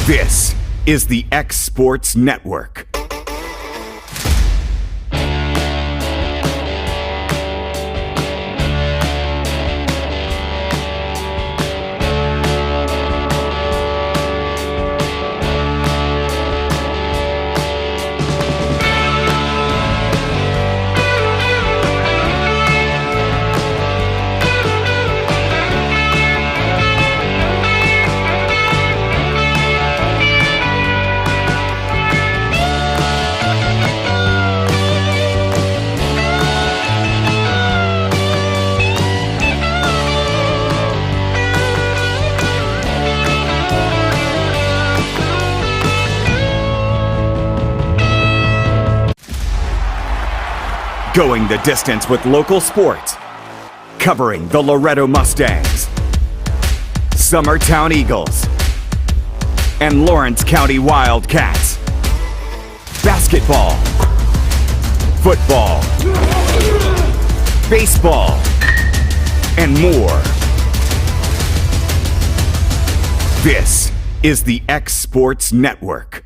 This is the X Sports Network. Going the distance with local sports. Covering the Loretto Mustangs, Summertown Eagles, and Lawrence County Wildcats. Basketball, football, baseball, and more. This is the X Sports Network.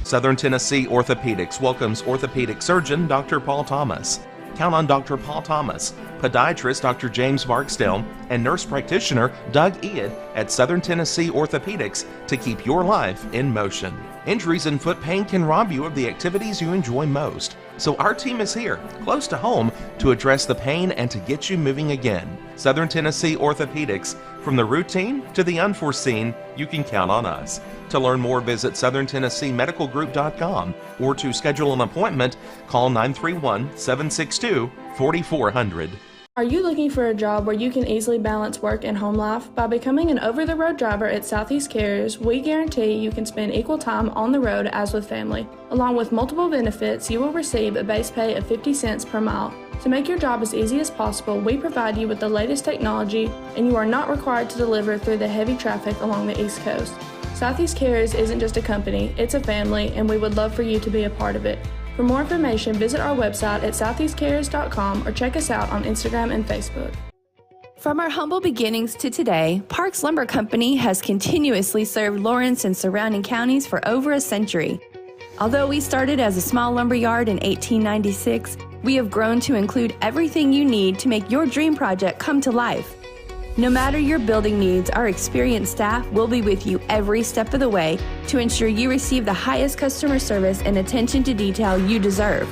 Southern Tennessee Orthopedics welcomes orthopedic surgeon Dr. Paul Thomas. Count on Dr. Paul Thomas, podiatrist Dr. James Barksdale, and nurse practitioner Doug Iad at Southern Tennessee Orthopedics to keep your life in motion. Injuries and foot pain can rob you of the activities you enjoy most. So our team is here, close to home, to address the pain and to get you moving again. Southern Tennessee Orthopedics, from the routine to the unforeseen, you can count on us. To learn more, visit SouthernTennesseeMedicalGroup.com or to schedule an appointment, call 931-762-4400. Are you looking for a job where you can easily balance work and home life? By becoming an over-the-road driver at Southeast Carriers, we guarantee you can spend equal time on the road as with family. Along with multiple benefits, you will receive a base pay of 50 cents per mile. To make your job as easy as possible, we provide you with the latest technology, and you are not required to deliver through the heavy traffic along the East Coast. Southeast Carriers isn't just a company, it's a family, and we would love for you to be a part of it. For more information, visit our website at southeastcarriers.com or check us out on Instagram and Facebook. From our humble beginnings to today, Parks Lumber Company has continuously served Lawrence and surrounding counties for over a century. Although we started as a small lumber yard in 1896, we have grown to include everything you need to make your dream project come to life. No matter your building needs, our experienced staff will be with you every step of the way to ensure you receive the highest customer service and attention to detail you deserve.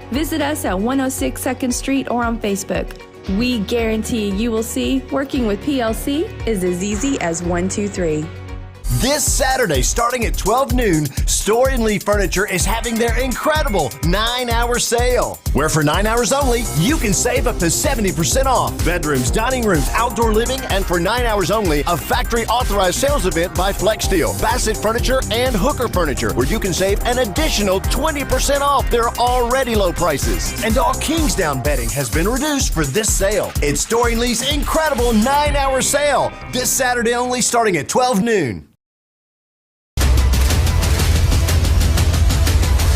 Visit us at 106 2nd Street or on Facebook. We guarantee you will see working with PLC is as easy as 1, 2, 3. This Saturday, starting at 12 noon, Store & Lee Furniture is having their incredible 9-hour sale, where for 9 hours only, you can save up to 70% off. Bedrooms, dining rooms, outdoor living, and for 9 hours only, a factory-authorized sales event by Flex Steel, Bassett Furniture, and Hooker Furniture, where you can save an additional 20% off their already low prices. And all Kingsdown bedding has been reduced for this sale. It's Store & Lee's incredible 9-hour sale, this Saturday only, starting at 12 noon.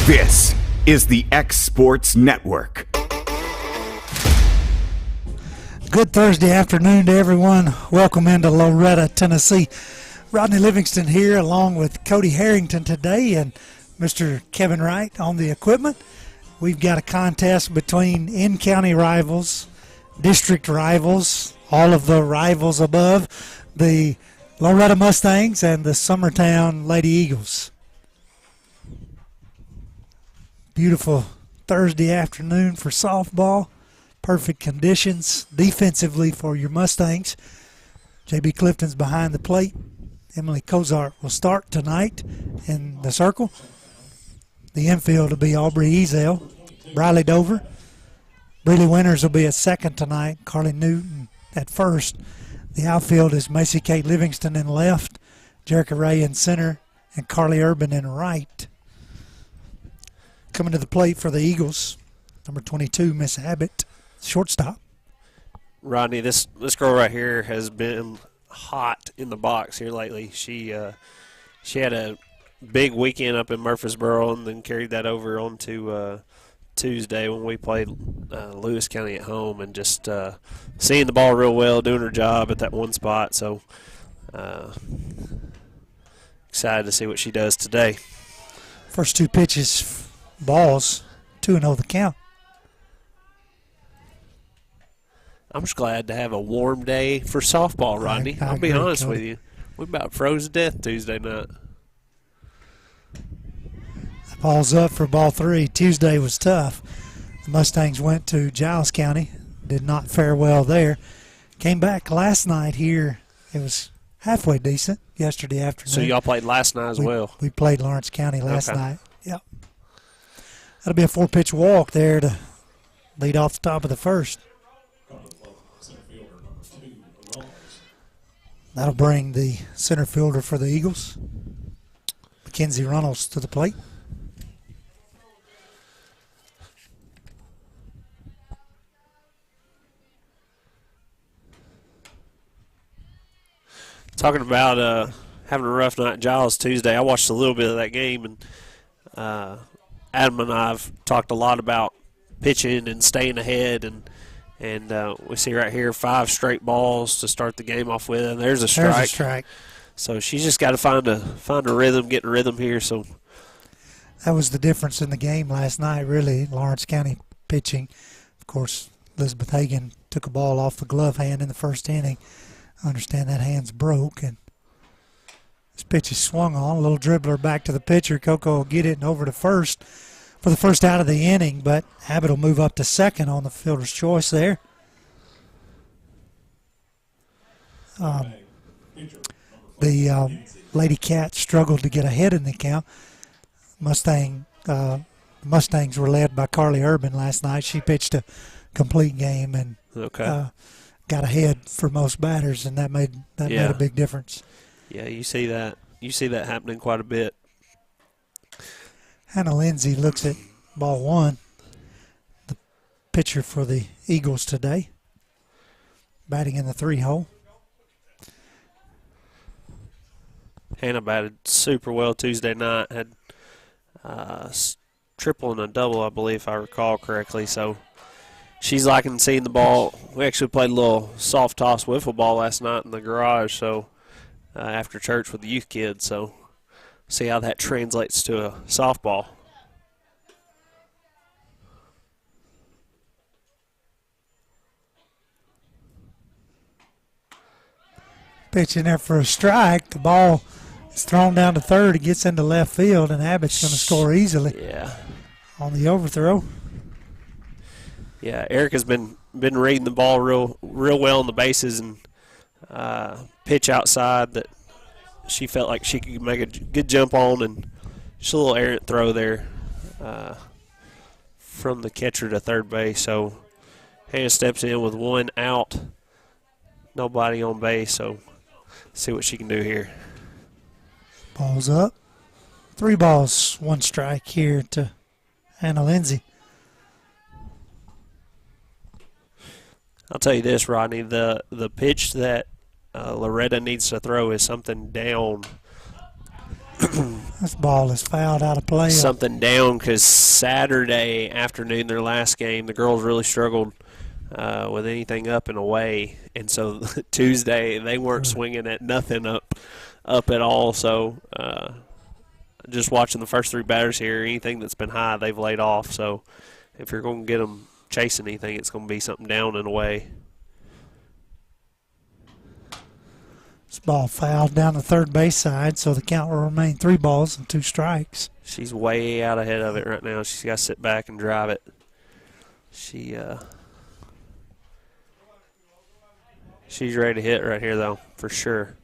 This is the X Sports Network. Good Thursday afternoon to everyone. Welcome into Loretto, Tennessee. Rodney Livingston here along with Cody Harrington today and Mr. Kevin Wright on the equipment. We've got a contest between in-county rivals, district rivals, all of the rivals above, the Loretto Mustangs and the Summertown Lady Eagles. Beautiful Thursday afternoon for softball. Perfect conditions defensively for your Mustangs. J.B. Clifton's behind the plate. Emily Cozart will start tonight in the circle. The infield will be Aubrey Ezel, Briley Dover. Breeley Winters will be at second tonight. Carly Newton at first. The outfield is Macy Kate Livingston in left, Jerica Ray in center, and Carly Urban in right. Coming to the plate for the Eagles, number 22, Miss Abbott, shortstop. Rodney, this girl right here has been hot in the box here lately. She had a big weekend up in Murfreesboro and then carried that over onto Tuesday when we played Lewis County at home, and just seeing the ball real well, doing her job at that one spot. So Excited to see what she does today. First two pitches, balls, 2-0 the count. I'm just glad to have a warm day for softball, Rodney. I'll be honest Cody. with you. We about froze to death Tuesday night. The ball's up for ball 3. Tuesday was tough. The Mustangs went to Giles County, did not fare well there. Came back last night here. It was halfway decent yesterday afternoon. So y'all played last night as well? We played Lawrence County last Okay. night. Yep. That'll be a 4-pitch walk there to lead off the top of the first. That'll bring the center fielder for the Eagles, Mackenzie Runnels, to the plate. Talking about having a rough night at Giles Tuesday, I watched a little bit of that game, and Adam and I have talked a lot about pitching and staying ahead, and we see right here 5 straight balls to start the game off with, and there's a strike. There's a strike. So she's just got to find a rhythm, get in rhythm here. So That was the difference in the game last night, really. Lawrence County pitching. Of course, Elizabeth Hagan took a ball off the glove hand in the first inning. I understand that hand's broke, and this pitch is swung on. A little dribbler back to the pitcher. Coco will get it and over to first for the first out of the inning, but Abbott will move up to second on the fielder's choice there. The Lady Cats struggled to get ahead in the count. Mustangs were led by Carly Urban last night. She pitched a complete game and got ahead for most batters, and that made a big difference. Yeah, you see that happening quite a bit. Hannah Lindsay looks at ball 1, the pitcher for the Eagles today, batting in the 3-hole. Hannah batted super well Tuesday night, had triple and a double, I believe, if I recall correctly. So she's liking seeing the ball. We actually played a little soft toss wiffle ball last night in the garage, so after church with the youth kids. So see how that translates to a softball. Pitch in there for a strike. The ball is thrown down to third. It gets into left field, and Abbott's going to score easily. Yeah. On the overthrow. Yeah, Erica's been reading the ball real well on the bases, and pitch outside that she felt like she could make a good jump on, and just a little errant throw there from the catcher to third base. So Hannah steps in with 1 out, nobody on base. So see what she can do here. Ball's up. 3 balls, 1 strike here to Hannah Lindsay. I'll tell you this, Rodney, the pitch that Loretto needs to throw is something down. This ball is fouled out of play. Something down, because Saturday afternoon, their last game, the girls really struggled with anything up and away. And so Tuesday, they weren't swinging at nothing up at all. So just watching the first 3 batters here, anything that's been high, they've laid off. So if you're going to get them chasing anything, it's going to be something down and away. This ball fouled down the third base side, so the count will remain 3 balls and 2 strikes. She's way out ahead of it right now. She's got to sit back and drive it. She's ready to hit right here, though, for sure.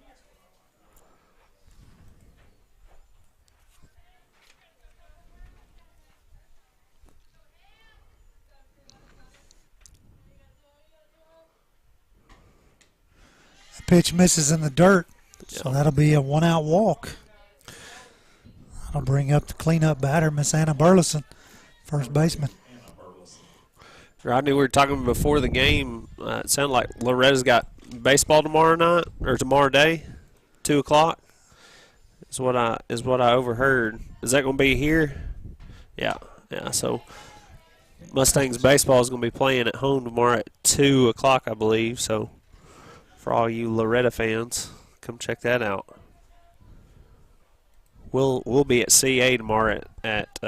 Pitch misses in the dirt, so that'll be a 1-out walk. That'll bring up the cleanup batter, Miss Anna Burleson, first baseman. Rodney, we were talking before the game. It sounded like Loretta's got baseball tomorrow night, or tomorrow day, 2 o'clock. Is what I overheard. Is that going to be here? Yeah. So Mustangs baseball is going to be playing at home tomorrow at 2 o'clock, I believe. So for all you Loretto fans, come check that out. We'll be at CA tomorrow at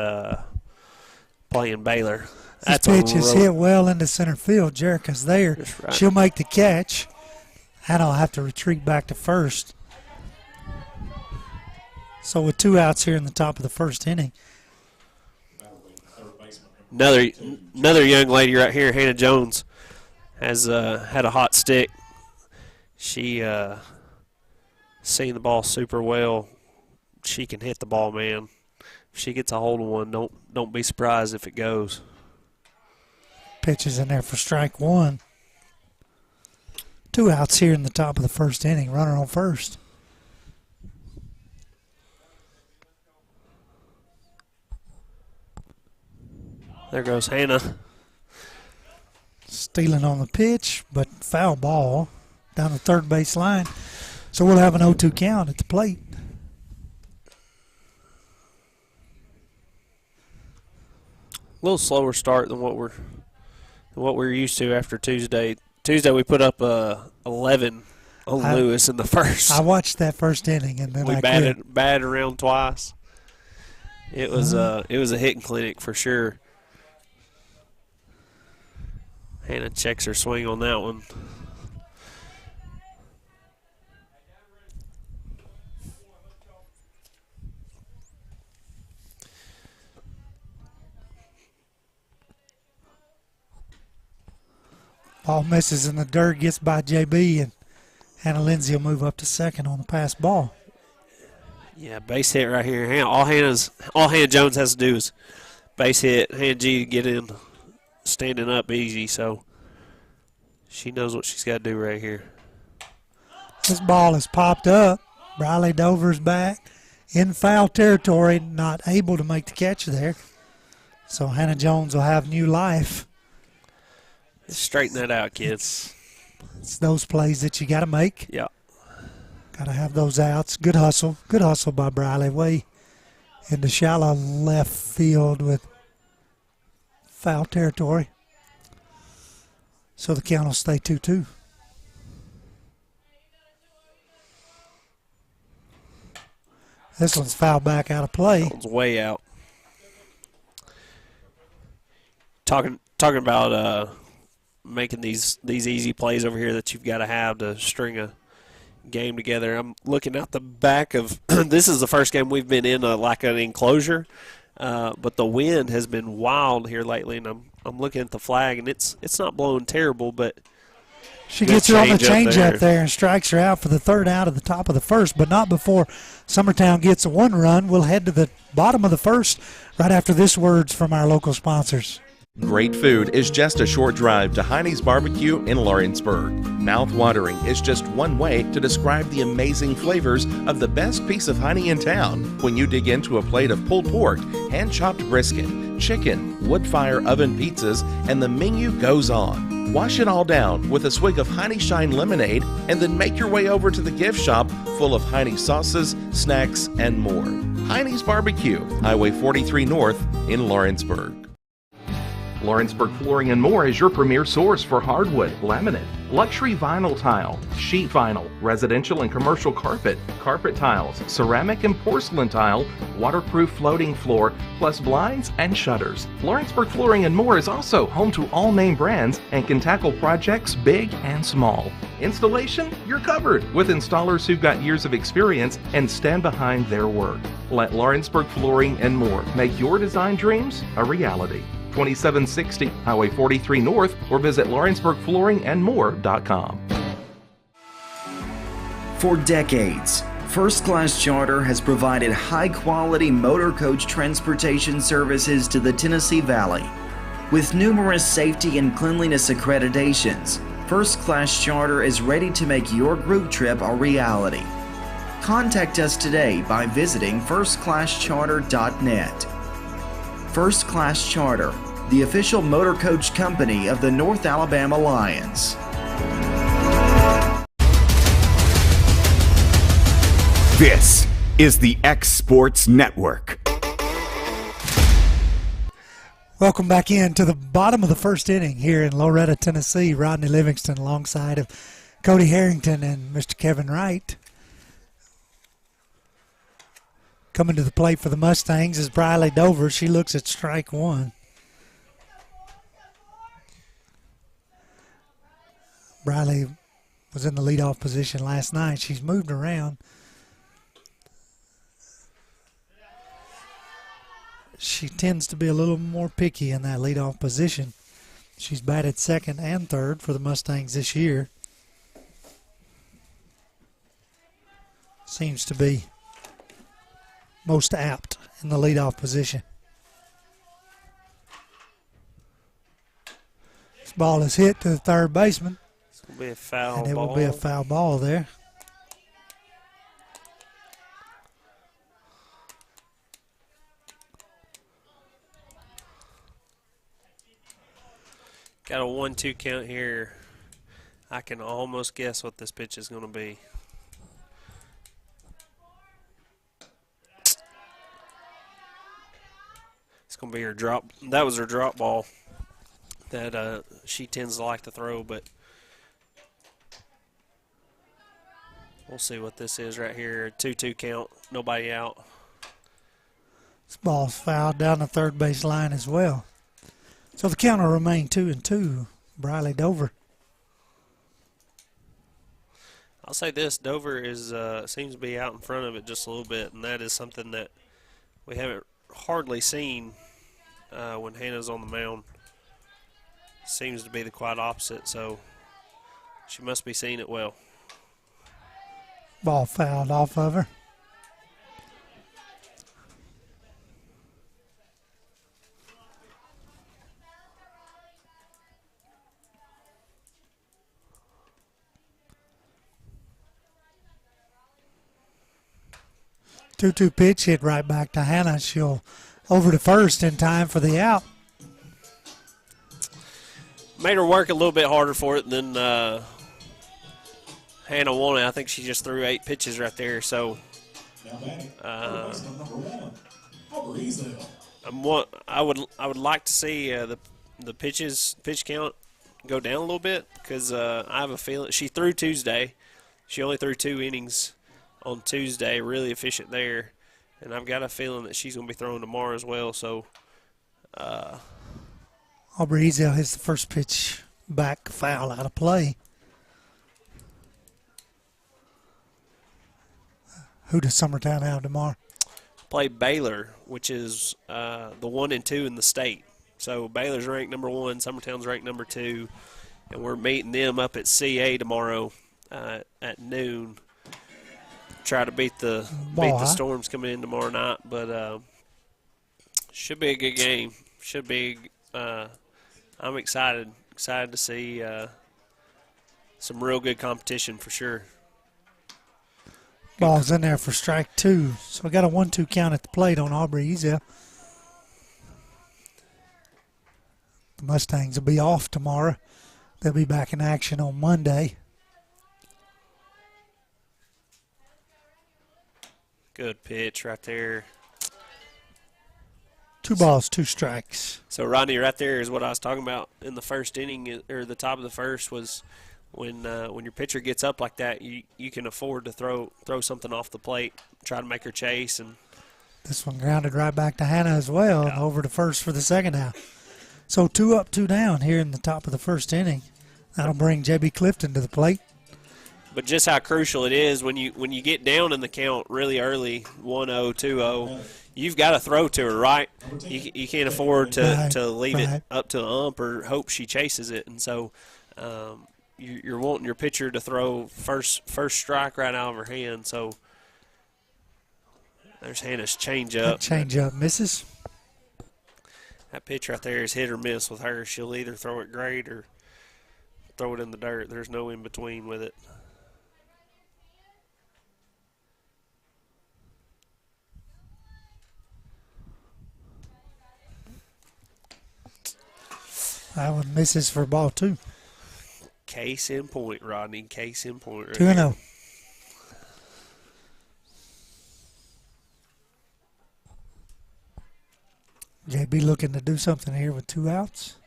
playing Baylor. This pitch is hit well into center field. Jerica's there. Right. She'll make the catch. Hannah will have to retreat back to first. So with 2 outs here in the top of the first inning. Another young lady right here, Hannah Jones, has had a hot stick. She seen the ball super well. She can hit the ball, man. If she gets a hold of one, don't be surprised if it goes. Pitches in there for strike 1. 2 outs here in the top of the first inning. Runner on first. There goes Hannah. Stealing on the pitch, but foul ball down the third base line. So we'll have an 0-2 count at the plate. A little slower start than what we're used to after Tuesday. Tuesday we put up 11 on Lewis in the first. I watched that first inning and then we I batted around twice. It was a hitting clinic for sure. Hannah checks her swing on that one. Ball misses in the dirt, gets by JB, and Hannah Lindsay will move up to second on the pass ball. Yeah, base hit right here. All Hannah Jones has to do is base hit. Hannah G to get in, standing up easy, so she knows what she's got to do right here. This ball is popped up. Briley Dover's back in foul territory, not able to make the catch there. So Hannah Jones will have new life. Straighten that out, kids. It's those plays that you got to make. Yeah. Got to have those outs. Good hustle. Good hustle by Briley. Way into shallow left field with foul territory. So the count will stay 2-2. This one's fouled back out of play. That one's way out. Talking about making these easy plays over here that you've got to have to string a game together. I'm looking out the back of this is the first game we've been in like an enclosure, but the wind has been wild here lately, and I'm looking at the flag, and it's not blowing terrible, but she gets her on the change up there and strikes her out for the third out of the top of the first, but not before Summertown gets a 1 run. We'll head to the bottom of the first right after this words from our local sponsors. Great food is just a short drive to Heine's Barbecue in Lawrenceburg. Mouth-watering is just one way to describe the amazing flavors of the best piece of Heine in town. When you dig into a plate of pulled pork, hand-chopped brisket, chicken, wood-fire oven pizzas, and the menu goes on. Wash it all down with a swig of Heine Shine lemonade and then make your way over to the gift shop full of Heine sauces, snacks, and more. Heine's Barbecue, Highway 43 North in Lawrenceburg. Lawrenceburg Flooring and More is your premier source for hardwood, laminate, luxury vinyl tile, sheet vinyl, residential and commercial carpet, carpet tiles, ceramic and porcelain tile, waterproof floating floor, plus blinds and shutters. Lawrenceburg Flooring and More is also home to all name brands and can tackle projects big and small. Installation? You're covered with installers who've got years of experience and stand behind their work. Let Lawrenceburg Flooring and More make your design dreams a reality. 2760 Highway 43 North, or visit lawrenceburgflooringandmore.com. For decades, First Class Charter has provided high-quality motor coach transportation services to the Tennessee Valley. With numerous safety and cleanliness accreditations, First Class Charter is ready to make your group trip a reality. Contact us today by visiting firstclasscharter.net. First Class Charter, the official motor coach company of the North Alabama Lions. This is the X Sports Network. Welcome back in to the bottom of the first inning here in Loretto, Tennessee. Rodney Livingston alongside of Cody Harrington and Mr. Kevin Wright. Coming to the plate for the Mustangs is Briley Dover. She looks at strike one. Briley was in the leadoff position last night. She's moved around. She tends to be a little more picky in that leadoff position. She's batted second and third for the Mustangs this year. Seems to be most apt in the leadoff position. This ball is hit to the third baseman. It's going to be a foul ball. And it will be a foul ball there. Got a 1-2 count here. I can almost guess what this pitch is going to be. It's going to be her drop. That was her drop ball that she tends to like to throw, but we'll see what this is right here. 2-2 count, nobody out. This ball's fouled down the third base line as well. So the count will remain 2-2. Briley Dover. I'll say this: Dover is seems to be out in front of it just a little bit, and that is something that we haven't hardly seen when Hannah's on the mound. Seems to be the quite opposite, so she must be seeing it well. Ball fouled off of her. Two-two pitch hit right back to Hannah. She'll over to first in time for the out. Made her work a little bit harder for it than Hannah wanted. I think she just threw 8 pitches right there. So I would like to see the pitch count go down a little bit, because I have a feeling she threw Tuesday. She only threw 2 innings on Tuesday, really efficient there, and I've got a feeling that she's going to be throwing tomorrow as well. So Aubrey Ezel hits the first pitch back, foul out of play. Who does Summertown have tomorrow? Play Baylor, which is the 1 and 2 in the state. So Baylor's ranked number 1, Summertown's ranked number 2, and we're meeting them up at CA tomorrow at noon. Try to beat the Storms coming in tomorrow night, but should be a good game. Should be. I'm excited to see some real good competition for sure. Ball's in there for strike 2. So we got a 1-2 count at the plate on Aubrey Ezel. The Mustangs will be off tomorrow. They'll be back in action on Monday. Good pitch right there. 2 balls, 2 strikes. So, Rodney, right there is what I was talking about in the first inning, or the top of the first, was when your pitcher gets up like that, you can afford to throw something off the plate, try to make her chase. And this one grounded right back to Hannah as well, and over to first for the second out. So 2 up, 2 down here in the top of the first inning. That'll bring J.B. Clifton to the plate. But just how crucial it is when you get down in the count really early, 1-0, 2-0, you've got to throw to her, right? You can't afford to leave it up to the ump or hope she chases it. And so you're wanting your pitcher to throw first strike right out of her hand. So there's Hannah's changeup. Changeup misses. That pitch right there is hit or miss with her. She'll either throw it great or throw it in the dirt. There's no in between with it. That one misses for ball 2. Case in point, Rodney. Case in point. Right 2-0. JB looking to do something here with 2 outs.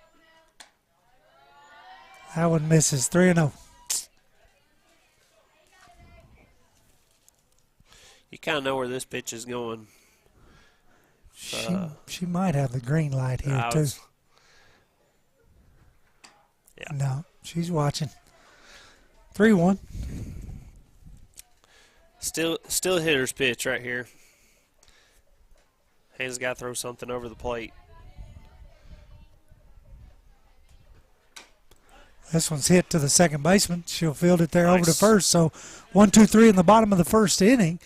That one misses. 3-0. You kind of know where this pitch is going. She might have the green light here, too. Yeah. No, she's watching. 3-1. Still hitter's pitch right here. Haynes got to throw something over the plate. This one's hit to the second baseman. She'll field it there over to Nice. first. So 1-2-3 in the bottom of the first inning.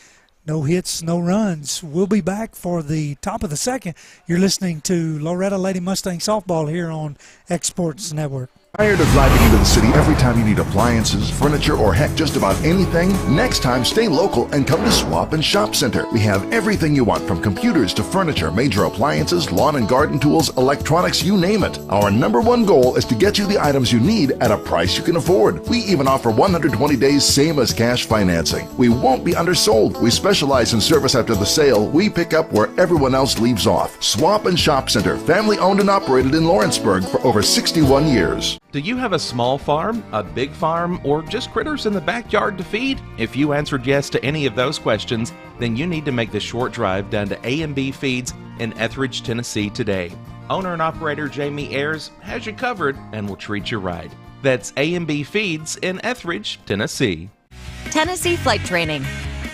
No hits, no runs. We'll be back for the top of the second. You're listening to Loretto Lady Mustang Softball here on X Sports Network. Tired of driving into the city every time you need appliances, furniture, or heck, just about anything? Next time, stay local and come to Swap and Shop Center. We have everything you want, from computers to furniture, major appliances, lawn and garden tools, electronics, you name it. Our #1 goal is to get you the items you need at a price you can afford. We even offer 120 days same as cash financing. We won't be undersold. We specialize in service after the sale. We pick up where everyone else leaves off. Swap and Shop Center, family owned and operated in Lawrenceburg for over 61 years. Do you have a small farm, a big farm, or just critters in the backyard to feed? If you answered yes to any of those questions, then you need to make the short drive down to A&B Feeds in Etheridge, Tennessee today. Owner and operator Jamie Ayers has you covered and will treat you right. That's A&B Feeds in Etheridge, Tennessee. Tennessee Flight Training.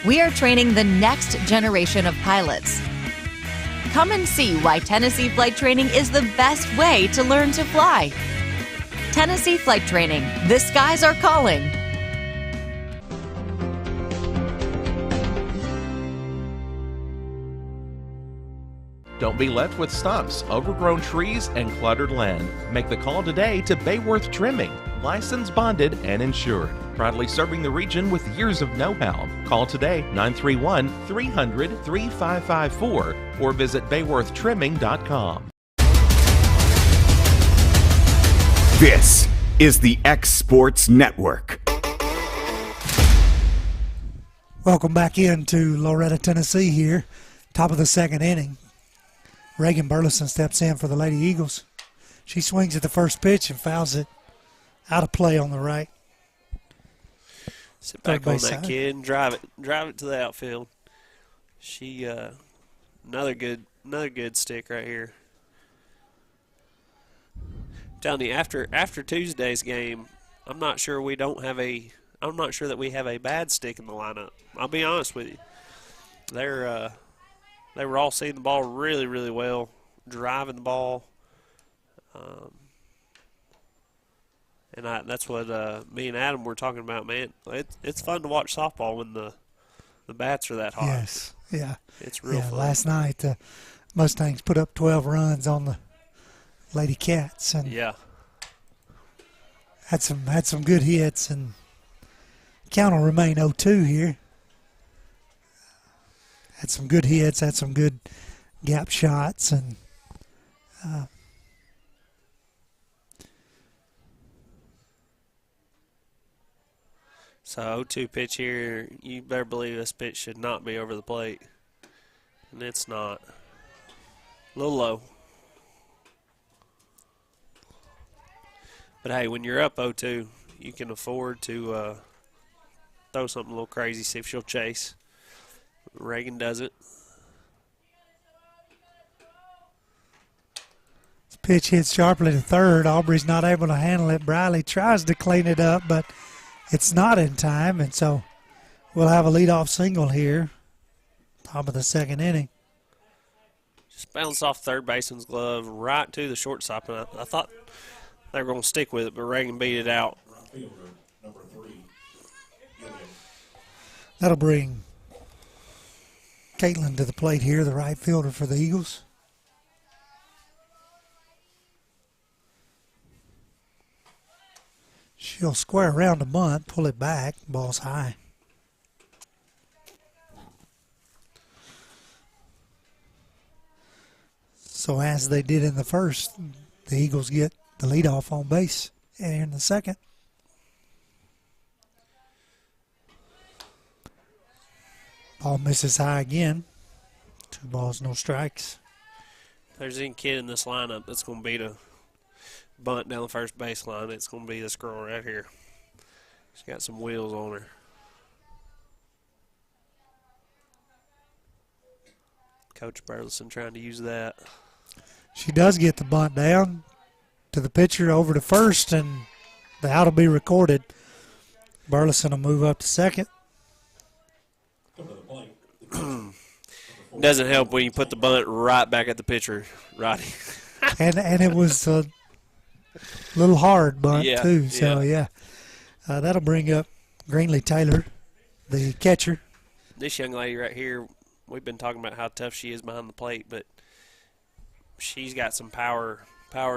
We are training the next generation of pilots. Come and see why Tennessee Flight Training is the best way to learn to fly. Tennessee Flight Training. The skies are calling. Don't be left with stumps, overgrown trees, and cluttered land. Make the call today to Bayworth Trimming, licensed, bonded, and insured. Proudly serving the region with years of know-how. Call today 931-300-3554 or visit bayworthtrimming.com. This is the X Sports Network. Welcome back into Loretto, Tennessee here. Top of the second inning. Reagan Burleson steps in for the Lady Eagles. She swings at the first pitch and fouls it out of play on the right. Sit back on that kid and drive it to the outfield. She another good stick right here. Telling you, after Tuesday's game, I'm not sure that we have a bad stick in the lineup. I'll be honest with you. They were all seeing the ball really, really well, driving the ball, and that's what me and Adam were talking about. Man, it's fun to watch softball when the bats are that hot. Yes, yeah, it's real fun. Last night, the Mustangs put up 12 runs on the Lady Cats, and had some good hits, and count will remain 0-2 here. Had some good hits, had some good gap shots, and so 0-2 pitch here. You better believe this pitch should not be over the plate, and it's not. A little low. But hey, when you're up 0-2, you can afford to throw something a little crazy, see if she'll chase. Reagan does it. This pitch hits sharply to third. Aubrey's not able to handle it. Briley tries to clean it up, but it's not in time, and so we'll have a leadoff single here. Top of the second inning. Just bounced off third baseman's glove right to the shortstop, and I thought they were going to stick with it, but Reagan beat it out. That'll bring Caitlin to the plate here, the right fielder for the Eagles. She'll square around a bunt, pull it back, ball's high. So as they did in the first, the Eagles get the leadoff on base in the second. Ball misses high again. 2 balls, no strikes. If there's any kid in this lineup that's going to beat a bunt down the first baseline, it's going to be this girl right here. She's got some wheels on her. Coach Burleson trying to use that. She does get the bunt down to the pitcher over to first, and the out will be recorded. Burleson will move up to second. Doesn't help when you put the bunt right back at the pitcher, Roddy. and it was a little hard bunt, Yeah, too. So, yeah. That'll bring up Greenlee Taylor, the catcher. This young lady right here, we've been talking about how tough she is behind the plate, but she's got some power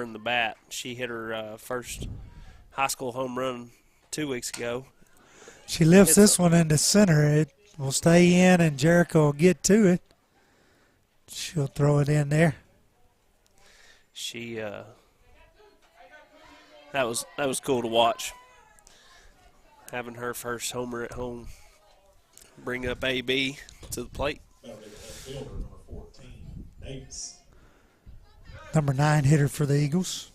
in the bat. She hit her first high school home run 2 weeks ago. She lifts this one into center. It will stay in, and Jericho will get to it. She'll throw it in there. She that was cool to watch. Having her first homer at home bring up AB to the plate. Number 9 hitter for the Eagles.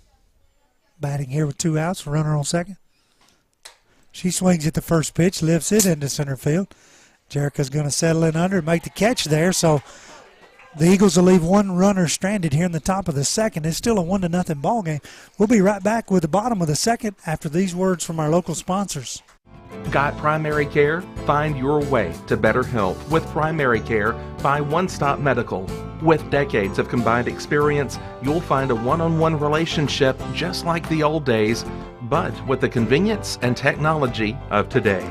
Batting here with 2 outs, runner on second. She swings at the first pitch, lifts it into center field. Jericho's going to settle in under and make the catch there. So the Eagles will leave one runner stranded here in the top of the second. It's still a 1-0 ball game. We'll be right back with the bottom of the second after these words from our local sponsors. Got primary care? Find your way to better health with primary care by One Stop Medical. With decades of combined experience, you'll find a one-on-one relationship just like the old days, but with the convenience and technology of today.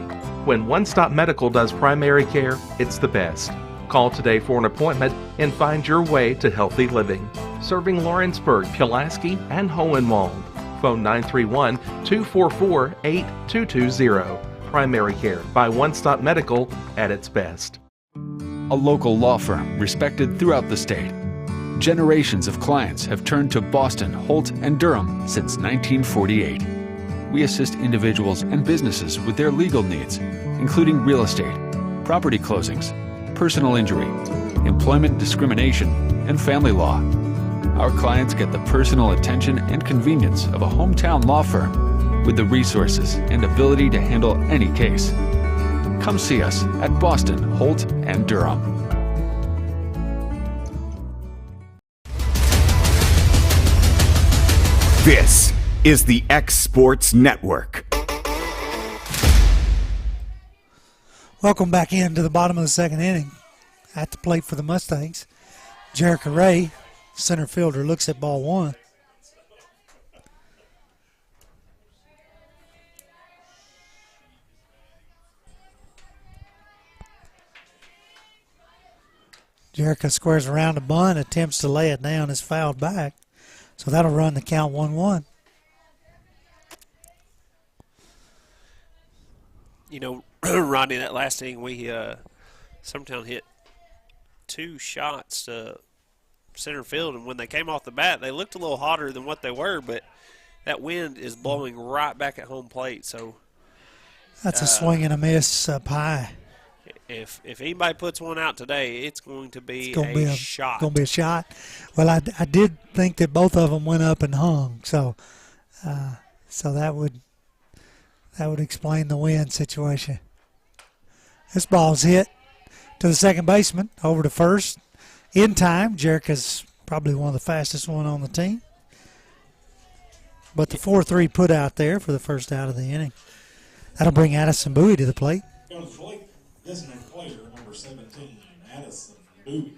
When One Stop Medical does primary care, it's the best. Call today for an appointment and find your way to healthy living. Serving Lawrenceburg, Pulaski, and Hohenwald. Phone 931-244-8220. Primary care by One Stop Medical at its best. A local law firm respected throughout the state. Generations of clients have turned to Boston, Holt, and Durham since 1948. We assist individuals and businesses with their legal needs, including real estate, property closings, personal injury, employment discrimination, and family law. Our clients get the personal attention and convenience of a hometown law firm with the resources and ability to handle any case. Come see us at Boston, Holt, and Durham. This is the X Sports Network. Welcome back into the bottom of the second inning. At the plate for the Mustangs, Jerica Ray, center fielder, looks at ball one. Jerica squares around the bunt, attempts to lay it down, is fouled back. So that'll run the count 1-1. You know, Rodney, that last inning we Summertown hit 2 shots to center field, and when they came off the bat, they looked a little hotter than what they were, but that wind is blowing right back at home plate. So that's a swing and a miss up high. If anybody puts one out today, it's going to be a shot. It's going to be a shot. Well, I did think that both of them went up and hung, so that would explain the wind situation. This ball's hit to the second baseman, over to first. In time, Jerica's probably one of the fastest one on the team. But the 4-3 put out there for the first out of the inning. That'll bring Addison Bowie to the plate. Going to the plate, designated player number 17, Addison Bowie.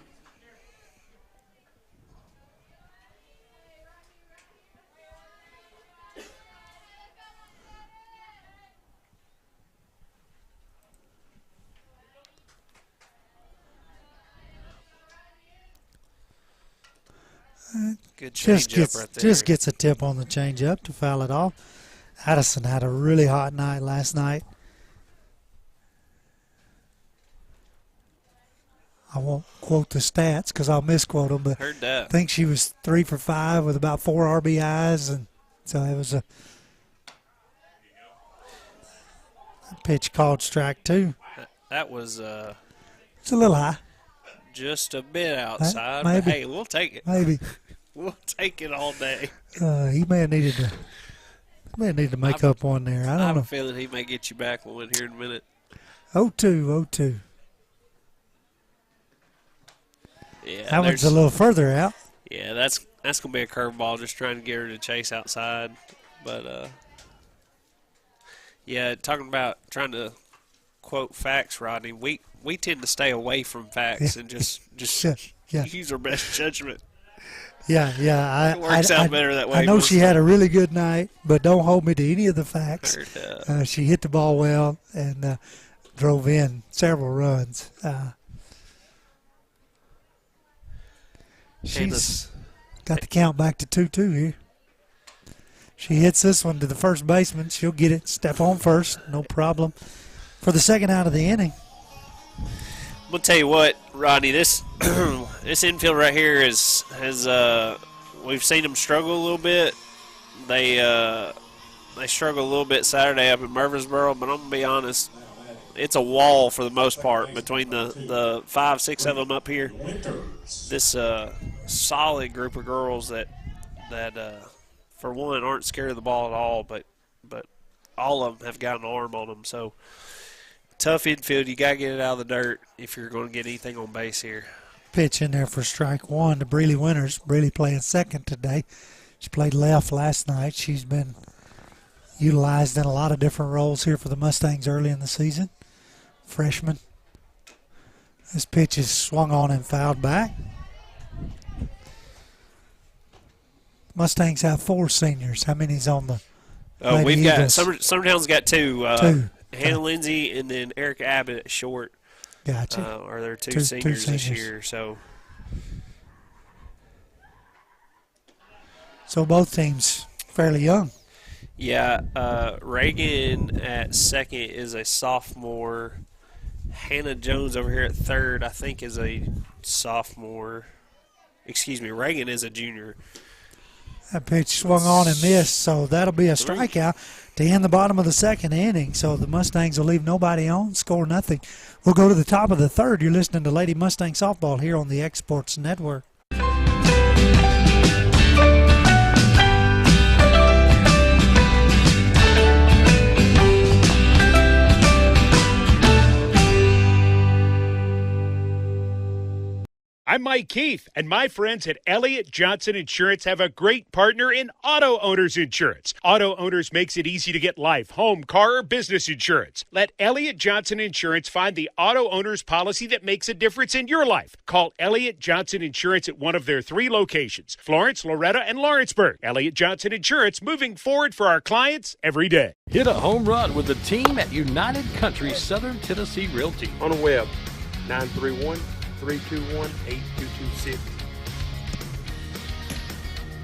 Good change-up right there. Just gets a tip on the change-up to foul it off. Addison had a really hot night last night. I won't quote the stats because I'll misquote them, but Heard that. I think she was 3 for 5 with about 4 RBIs, and so it was a pitch called strike 2. That was It's a little high. just a bit outside. Maybe. But hey, we'll take it. Maybe. We'll take it all day. He may have needed to make up one there. I I don't have know. a feeling he may get you back one here in a minute. 0-2, 0-2. Yeah, that one's a little further out. Yeah, that's going to be a curveball, just trying to get her to chase outside. But, yeah, talking about trying to quote facts, Rodney, we tend to stay away from facts and just use our best judgment. Yeah. It works out better that way. I know she had a really good night, but don't hold me to any of the facts. She hit the ball well and drove in several runs. She's got the count back to 2-2 here. She hits this one to the first baseman. She'll get it. Step on first. No problem. For the second out of the inning. I'm going to tell you what, Rodney, this this infield right here has we've seen them struggle a little bit. They struggled a little bit Saturday up in Murfreesboro, but I'm going to be honest, it's a wall for the most part between the 5, 6 of them up here. This solid group of girls that for one aren't scared of the ball at all, but all of them have got an arm on them. So tough infield. You got to get it out of the dirt if you're going to get anything on base here. Pitch in there for strike one to Breely Winters. Breely playing second today. She played left last night. She's been utilized in a lot of different roles here for the Mustangs early in the season. Freshman. This pitch is swung on and fouled back. Mustangs have 4 seniors. How many's on the we've Eagles? got Summertown's got 2. 2. Hannah Lindsay and then Erica Abbott at short. Gotcha. Are there two seniors this year? So both teams fairly young. Yeah, Reagan at second is a sophomore. Hannah Jones over here at third, I think, is a sophomore. Excuse me, Reagan is a junior. That pitch swung on and missed, so that'll be a strikeout to end the bottom of the second inning. So the Mustangs will leave nobody on, score nothing. We'll go to the top of the third. You're listening to Lady Mustang Softball here on the Exports Network. I'm Mike Keith, and my friends at Elliott Johnson Insurance have a great partner in Auto Owners Insurance. Auto Owners makes it easy to get life, home, car, or business insurance. Let Elliott Johnson Insurance find the Auto Owners policy that makes a difference in your life. Call Elliott Johnson Insurance at one of their 3 locations, Florence, Loretto, and Lawrenceburg. Elliott Johnson Insurance, moving forward for our clients every day. Hit a home run with the team at United Country Southern Tennessee Realty. On the web, 931-321-8226.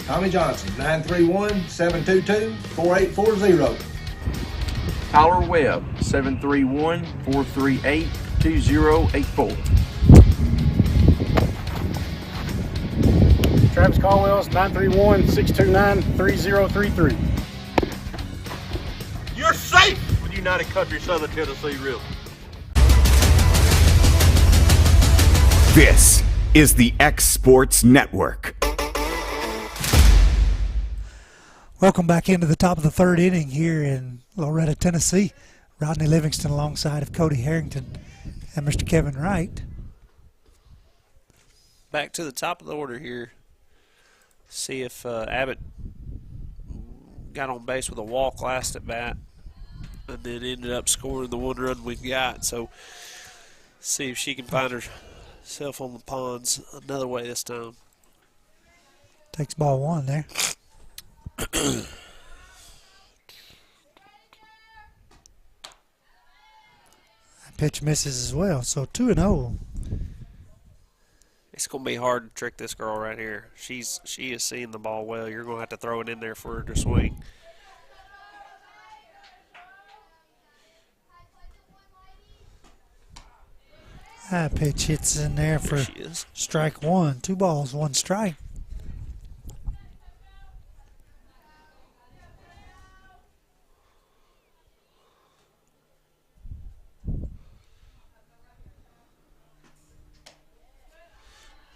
Tommy Johnson, 931-722-4840. Tyler Webb, 731-438-2084. Travis Caldwell's 931-629-3033. You're safe with United Country Southern Tennessee Realty. This is the X Sports Network. Welcome back into the top of the third inning here in Loretto, Tennessee. Rodney Livingston alongside of Cody Harrington and Mr. Kevin Wright. Back to the top of the order here. See if Abbott got on base with a walk last at bat and then ended up scoring the 1 run we got. So see if she can find herself on the ponds another way this time. Takes ball 1 there. Pitch misses as well, so 2-0. It's going to be hard to trick this girl right here. She is seeing the ball well. You're going to have to throw it in there for her to swing. That pitch hits in there for strike 1. 2 balls, 1 strike.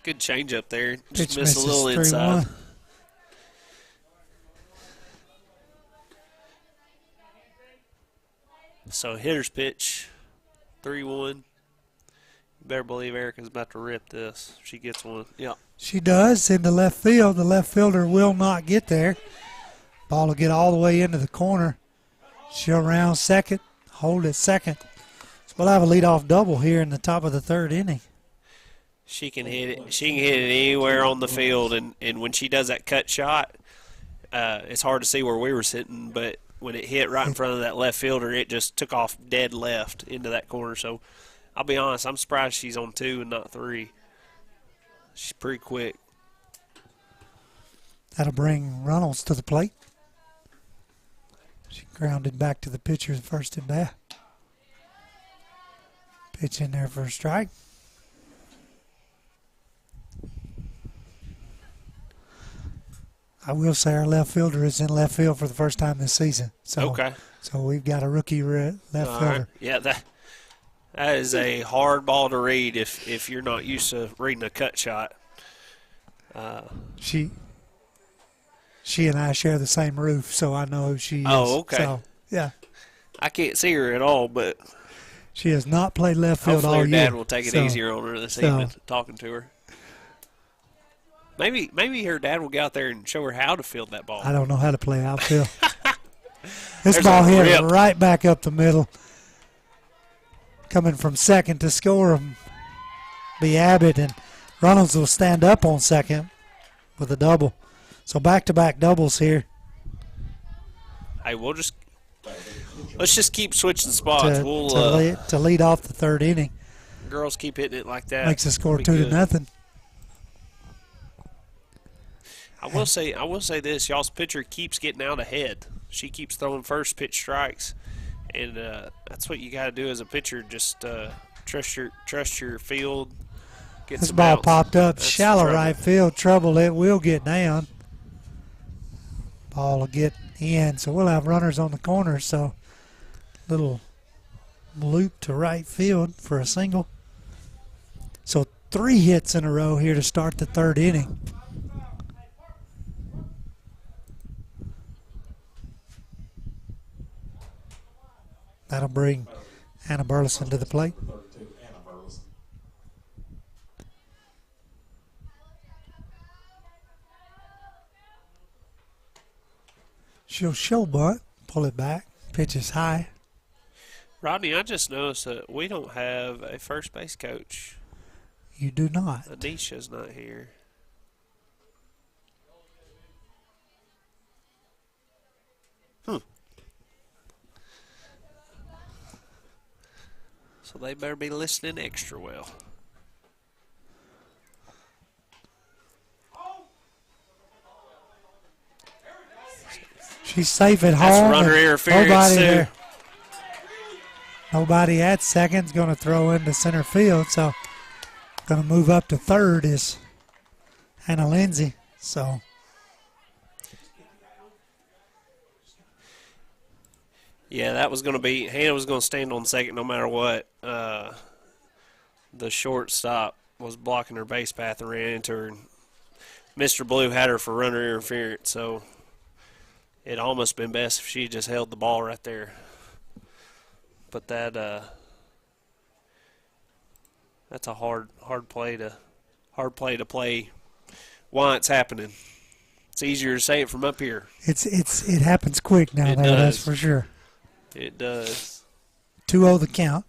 Good change up there. Pitch Just missed a little misses, inside. 3-1. So hitter's pitch, 3-1. Better believe Erica's about to rip this. She gets one. Yep. She does in the left field. The left fielder will not get there. Ball will get all the way into the corner. She'll round second, hold at second. So we'll have a leadoff double here in the top of the third inning. She can hit it. She can hit it anywhere on the field, and when she does that cut shot, it's hard to see where we were sitting, but when it hit right in front of that left fielder, it just took off dead left into that corner. So I'll be honest, I'm surprised she's on 2 and not 3. She's pretty quick. That'll bring Reynolds to the plate. She grounded back to the pitcher's first at bat. Pitch in there for a strike. I will say our left fielder is in left field for the first time this season. So, okay. So we've got a rookie left fielder. Right. Yeah, that is a hard ball to read if you're not used to reading a cut shot. She and I share the same roof, so I know who she is. Oh, okay. So, yeah. I can't see her at all, but she has not played left field hopefully all her year. dad will take it easier on her this evening, talking to her. Maybe her dad will get out there and show her how to field that ball. I don't know how to play outfield. This ball hit right back up the middle. Coming from second to score be Abbott, and Reynolds will stand up on second with a double. So back-to-back doubles here. Hey, let's just keep switching spots. To lead off the third inning. Girls keep hitting it like that. Makes the score 2-0. I will say this: y'all's pitcher keeps getting out ahead. She keeps throwing first pitch strikes, and that's what you got to do as a pitcher. Just trust your field. This ball popped up shallow right field. Trouble. It will get down. Ball will get in, so we'll have runners on the corner. So little loop to right field for a single. So 3 hits in a row here to start the third inning. That'll bring Anna Burleson to the plate. She'll show bunt, pull it back, pitch is high. Rodney, I just noticed that we don't have a first base coach. You do not. Anisha's not here. So they better be listening extra well. She's safe at home. That's runner interference Nobody too. there. Nobody at second's going to throw into center field, so going to move up to third is Hannah Lindsay. So yeah, that was going to be Hannah was going to stand on second no matter what. The shortstop was blocking her base path and ran into her. Mr. Blue had her for runner interference, so it almost been best if she just held the ball right there. But that's a hard play to play while it's happening. It's easier to say it from up here. it happens quick now. It There, does. that's for sure. It does. 2-0 the count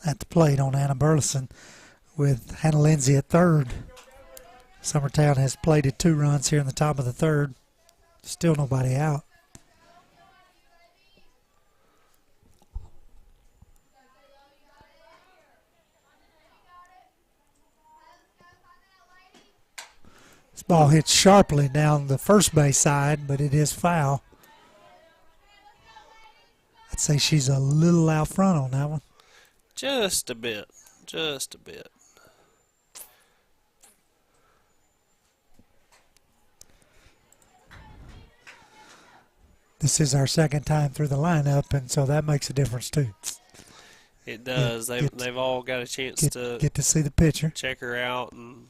at the plate on Anna Burleson with Hannah Lindsay at third. Summertown has plated 2 runs here in the top of the third. Still nobody out. This ball hits sharply down the first base side, but it is foul. I'd say she's a little out front on that one. Just a bit. Just a bit. This is our second time through the lineup, and so that makes a difference too. It does. They've all got a chance to get to see the pitcher, check her out, and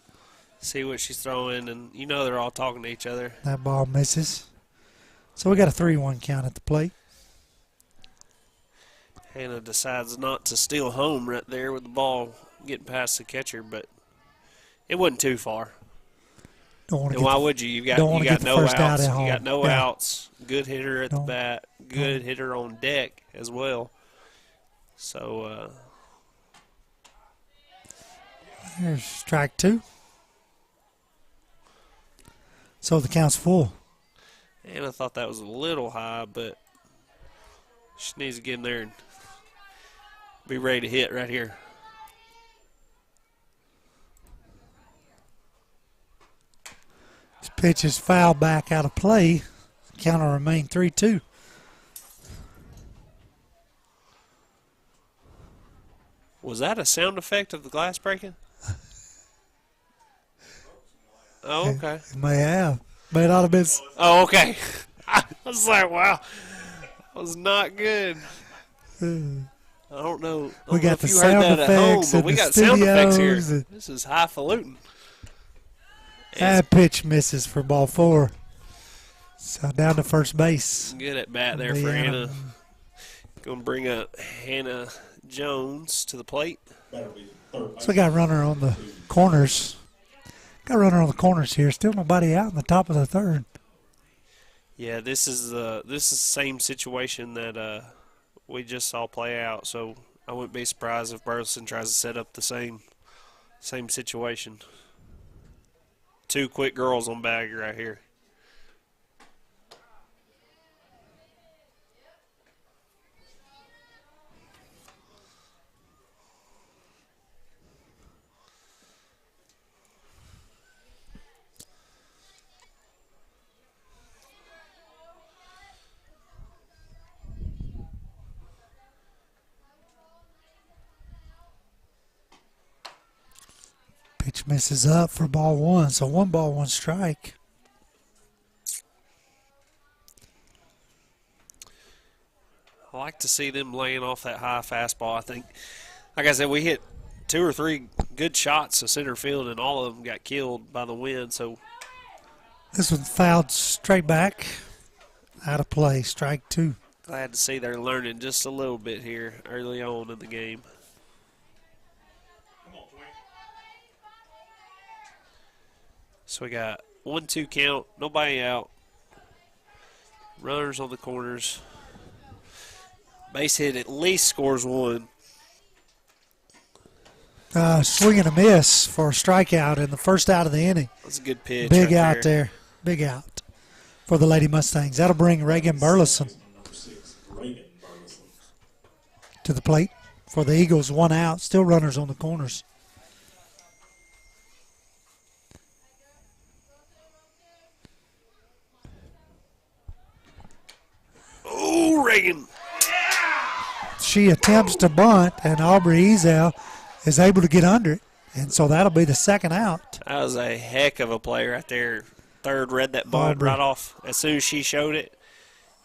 see what she's throwing, and you know they're all talking to each other. That ball misses. So we got a 3-1 count at the plate. Hannah decides not to steal home right there with the ball getting past the catcher, but it wasn't too far. And why would you? You got no outs. You got no outs. Good hitter at the bat. Good hitter on deck as well. So there's strike 2. So the count's full. And I thought that was a little high, but she needs to get in there and be ready to hit right here. This pitch is fouled back out of play. Count will remain 3-2. Was that a sound effect of the glass breaking? Oh, okay. It may have. May not have been. Oh, okay. I was like, wow. That was not good. I don't know. We got the you heard sound that at effects home, but and we the got sound effects here. studios. This is highfalutin. That pitch misses for ball 4. So down to first base. Good at bat there for Hannah. Going to bring up Hannah Jones to the plate. So we got a runner on the corners. Got a runner on the corners here. Still nobody out in the top of the 3rd. Yeah, this is the same situation that we just saw play out. So I wouldn't be surprised if Burleson tries to set up the same situation. 2 quick girls on bag right here. Pitch misses up for ball 1. So 1 ball, 1 strike. I like to see them laying off that high fastball. I think, like I said, we hit 2 or 3 good shots to center field, and all of them got killed by the wind. So this one fouled straight back. Out of play, strike 2. glad to see they're learning just a little bit here early on in the game. So we got 1-2 count, nobody out. Runners on the corners. Base hit at least scores 1. Swing and a miss for a strikeout in the first out of the inning. That's a good pitch. Big out there. Big out for the Lady Mustangs. That'll bring Reagan Burleson to the plate for the Eagles. 1 out. Still runners on the corners. Oh, Reagan. She attempts to bunt, and Aubrey Ezel is able to get under it. And so that'll be the 2nd out. That was a heck of a play right there. 3rd read that bunt right off as soon as she showed it.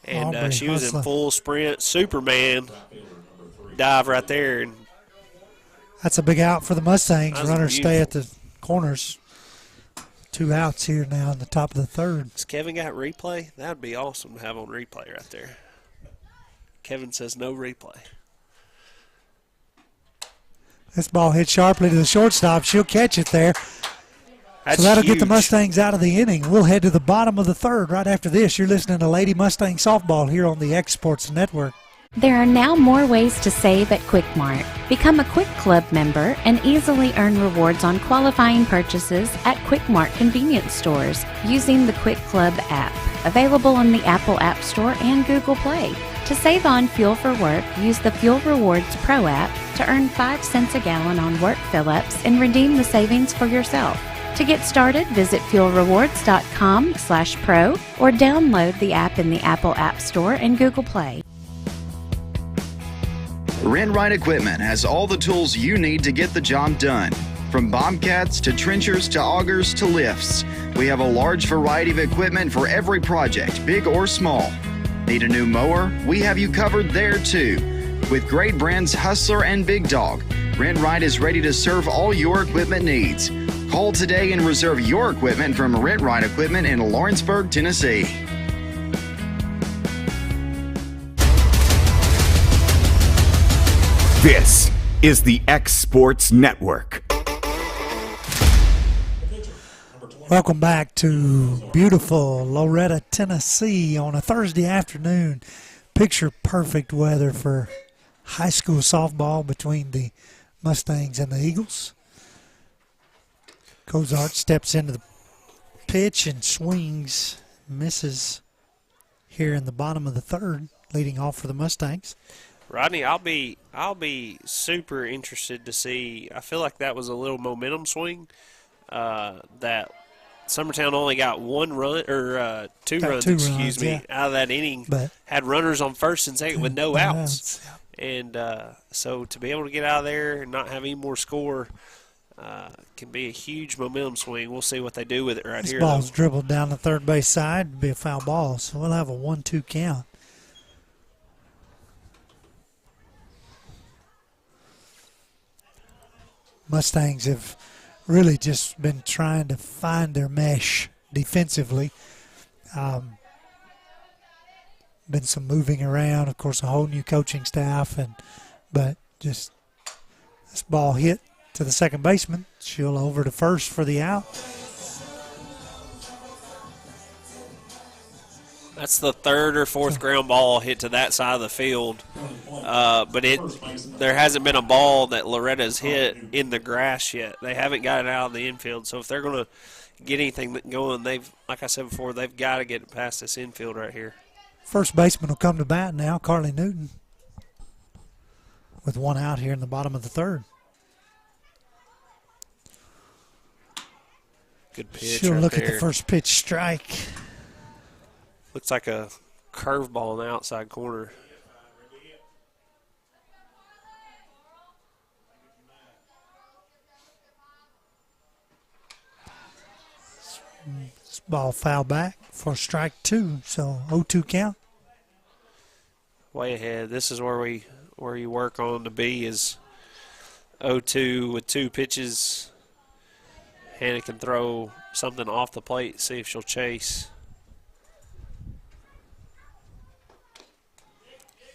And she was in full sprint. Superman dive right there. And that's a big out for the Mustangs. Runners stay at the corners. 2 outs here now in the top of the 3rd. Has Kevin got replay? That would be awesome to have on replay right there. Kevin says no replay. This ball hit sharply to the shortstop. She'll catch it there. That's so that'll huge. get the Mustangs out of the inning. We'll head to the bottom of the 3rd right after this. You're listening to Lady Mustang Softball here on the X Sports Network. There are now more ways to save at Quick Mart. Become a Quick Club member and easily earn rewards on qualifying purchases at Quick Mart convenience stores using the Quick Club app, available on the Apple App Store and Google Play. To save on fuel for work, use the Fuel Rewards Pro app to earn 5 cents a gallon on work fill-ups and redeem the savings for yourself. To get started, visit fuelrewards.com/pro or download the app in the Apple App Store and Google Play. Rent-Right Equipment has all the tools you need to get the job done. From bobcats to trenchers to augers to lifts, we have a large variety of equipment for every project, big or small. Need a new mower? We have you covered there too. With great brands Hustler and Big Dog, Rent-Right is ready to serve all your equipment needs. Call today and reserve your equipment from Rent-Right Equipment in Lawrenceburg, Tennessee. This is the X Sports Network. Welcome back to beautiful Loretto, Tennessee on a Thursday afternoon. Picture perfect weather for high school softball between the Mustangs and the Eagles. Cozart steps into the pitch and swings, misses here in the bottom of the third, leading off for the Mustangs. Rodney, I'll be super interested to see. I feel like that was a little momentum swing. That Summertown only got one run or two runs, out of that inning. But had runners on first and second with no outs. And so to be able to get out of there and not have any more score can be a huge momentum swing. We'll see what they do with it here. This ball's dribbled down the third base side. It'd be a foul ball, so we'll have a 1-2 count. Mustangs have really just been trying to find their mesh defensively. Been some moving around, of course, a whole new coaching staff, but just this ball hit to the second baseman. She'll over to first for the out. That's the third or fourth ground ball hit to that side of the field. But there hasn't been a ball that Loretta's hit in the grass yet. They haven't got it out of the infield. So if they're going to get anything going, like I said before, they've got to get it past this infield right here. First baseman will come to bat now, Carly Newton, with one out here in the bottom of the third. Good pitch. She'll right look there. at the first pitch strike. Looks like a curveball in the outside corner. This ball foul back for strike two, so 0-2 count. Way ahead. This is where you work on the B is 0-2 with two pitches. Hannah can throw something off the plate, see if she'll chase.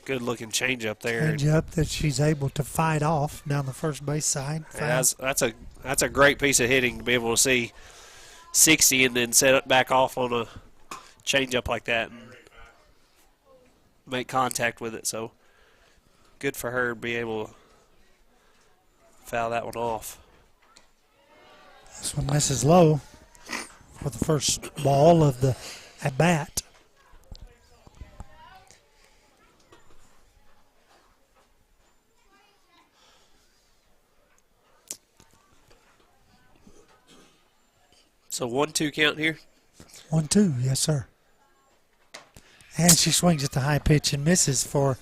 Good looking change up there. Change up that she's able to fight off down the first base side. Yeah, that's a great piece of hitting to be able to see 60 and then set it back off on a change up like that and make contact with it. So good for her to be able to foul that one off. This one misses low for the first ball of the at bat. So 1-2 count here? 1-2, yes, sir. And she swings at the high pitch and misses for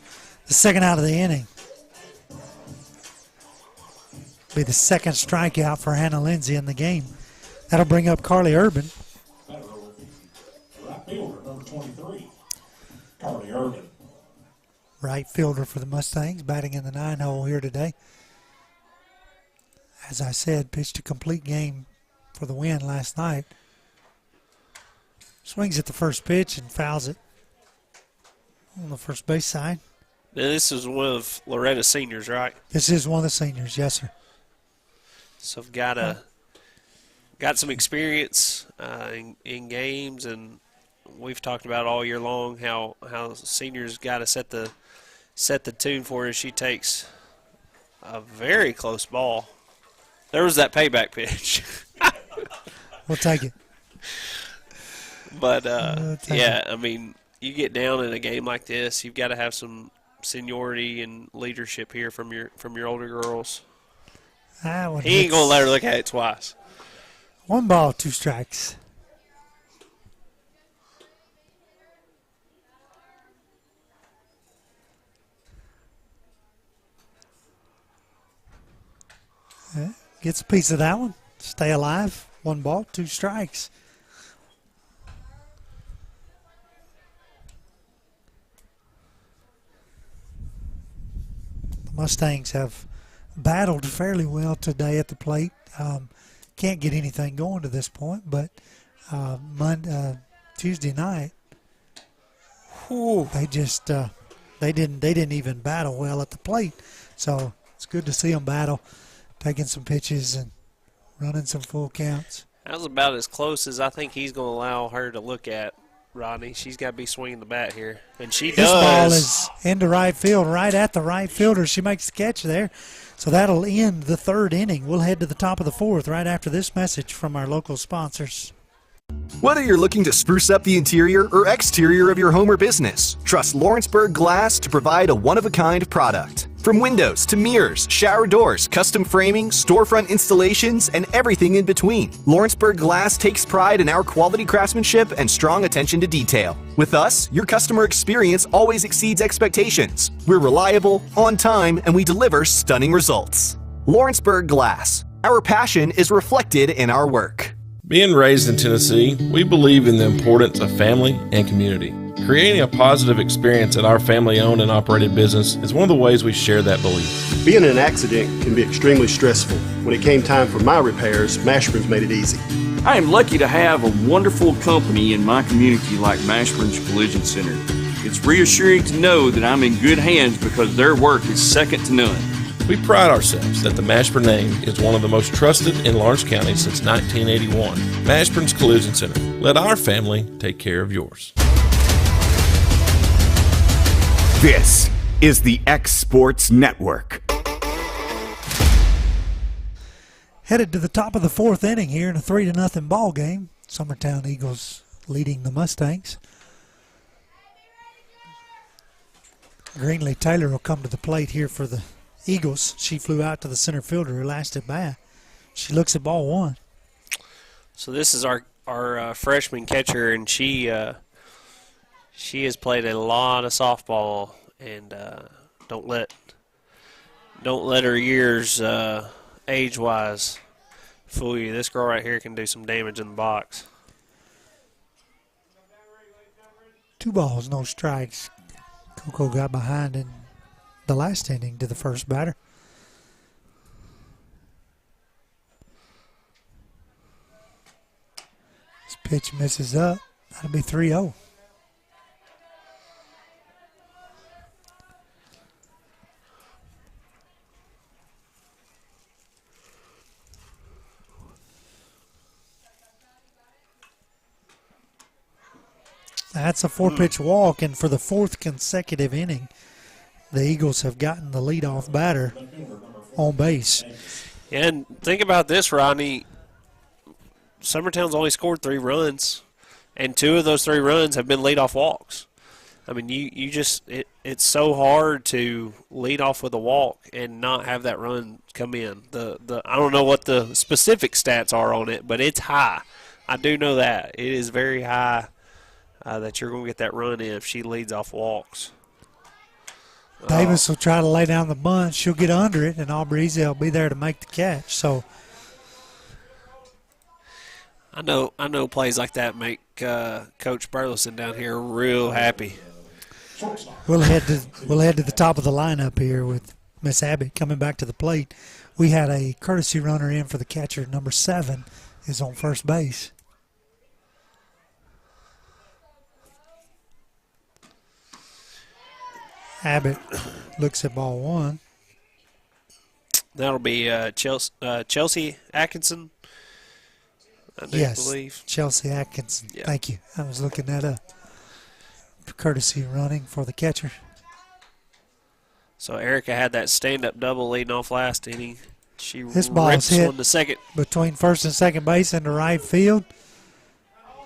the second out of the inning. Be the second strikeout for Hannah Lindsay in the game. That'll bring up Carly Urban. Right fielder, number 23, Carly Urban. Right fielder for the Mustangs, batting in the 9-hole here today. As I said, pitched a complete game for the win last night. Swings at the first pitch and fouls it on the first base side. Now this is one of Loretta's seniors, right? This is one of the seniors, yes, sir. So I've got some experience in games, and we've talked about all year long how seniors got to set the tune for her. She takes a very close ball. There was that payback pitch. We'll take it. But, I mean, you get down in a game like this, you've got to have some seniority and leadership here from your older girls. He ain't going to let her look at it twice. 1 ball, 2 strikes. Gets a piece of that one. Stay alive. 1 ball, 2 strikes. The Mustangs have battled fairly well today at the plate. Can't get anything going to this point, but Tuesday night, they They didn't even battle well at the plate. So it's good to see them battle, taking some pitches and running some full counts. That was about as close as I think he's going to allow her to look at, Rodney. She's got to be swinging the bat here, and she does. This ball is into right field, right at the right fielder. She makes the catch there. So that'll end the third inning. We'll head to the top of the fourth right after this message from our local sponsors. Whether you're looking to spruce up the interior or exterior of your home or business, trust Lawrenceburg Glass to provide a one-of-a-kind product. From windows to mirrors, shower doors, custom framing, storefront installations, and everything in between, Lawrenceburg Glass takes pride in our quality craftsmanship and strong attention to detail. With us, your customer experience always exceeds expectations. We're reliable, on time, and we deliver stunning results. Lawrenceburg Glass. Our passion is reflected in our work. Being raised in Tennessee, we believe in the importance of family and community. Creating a positive experience at our family-owned and operated business is one of the ways we share that belief. Being in an accident can be extremely stressful. When it came time for my repairs, Mashburn's made it easy. I am lucky to have a wonderful company in my community like Mashburn's Collision Center. It's reassuring to know that I'm in good hands because their work is second to none. We pride ourselves that the Mashburn name is one of the most trusted in Lawrence County since 1981. Mashburn's Collision Center. Let our family take care of yours. This is the X Sports Network. Headed to the top of the fourth inning here in a 3-0 ball game. Summertown Eagles leading the Mustangs. Greenlee Taylor will come to the plate here for the Eagles. She flew out to the center fielder who lasted by. She looks at ball one. So this is our freshman catcher, and she has played a lot of softball, and don't let her years age-wise fool you. This girl right here can do some damage in the box. 2 balls, no strikes. Coco got behind in the last inning to the first batter. This pitch misses up. That'll be 3-0. That's a 4-pitch walk, and for the 4th consecutive inning, the Eagles have gotten the leadoff batter on base. And think about this, Rodney. Summertown's only scored 3 runs, and 2 of those 3 runs have been leadoff walks. I mean, it's so hard to lead off with a walk and not have that run come in. I don't know what the specific stats are on it, but it's high. I do know that. It is very high that you're going to get that run in if she leads off walks. Davis will try to lay down the bunt. She'll get under it, and Aubrey will be there to make the catch. So I know plays like that make Coach Burleson down here real happy. We'll head to the top of the lineup here with Miss Abbott coming back to the plate. We had a courtesy runner in for the catcher. Number 7 is on first base. Abbott looks at ball one. That'll be Chelsea Atkinson, I do believe. Chelsea Atkinson. Yeah. Thank you. I was looking that up. Courtesy running for the catcher. So Erica had that stand-up double leading off last inning. This ball's hit one to second. Between first and second base into right field.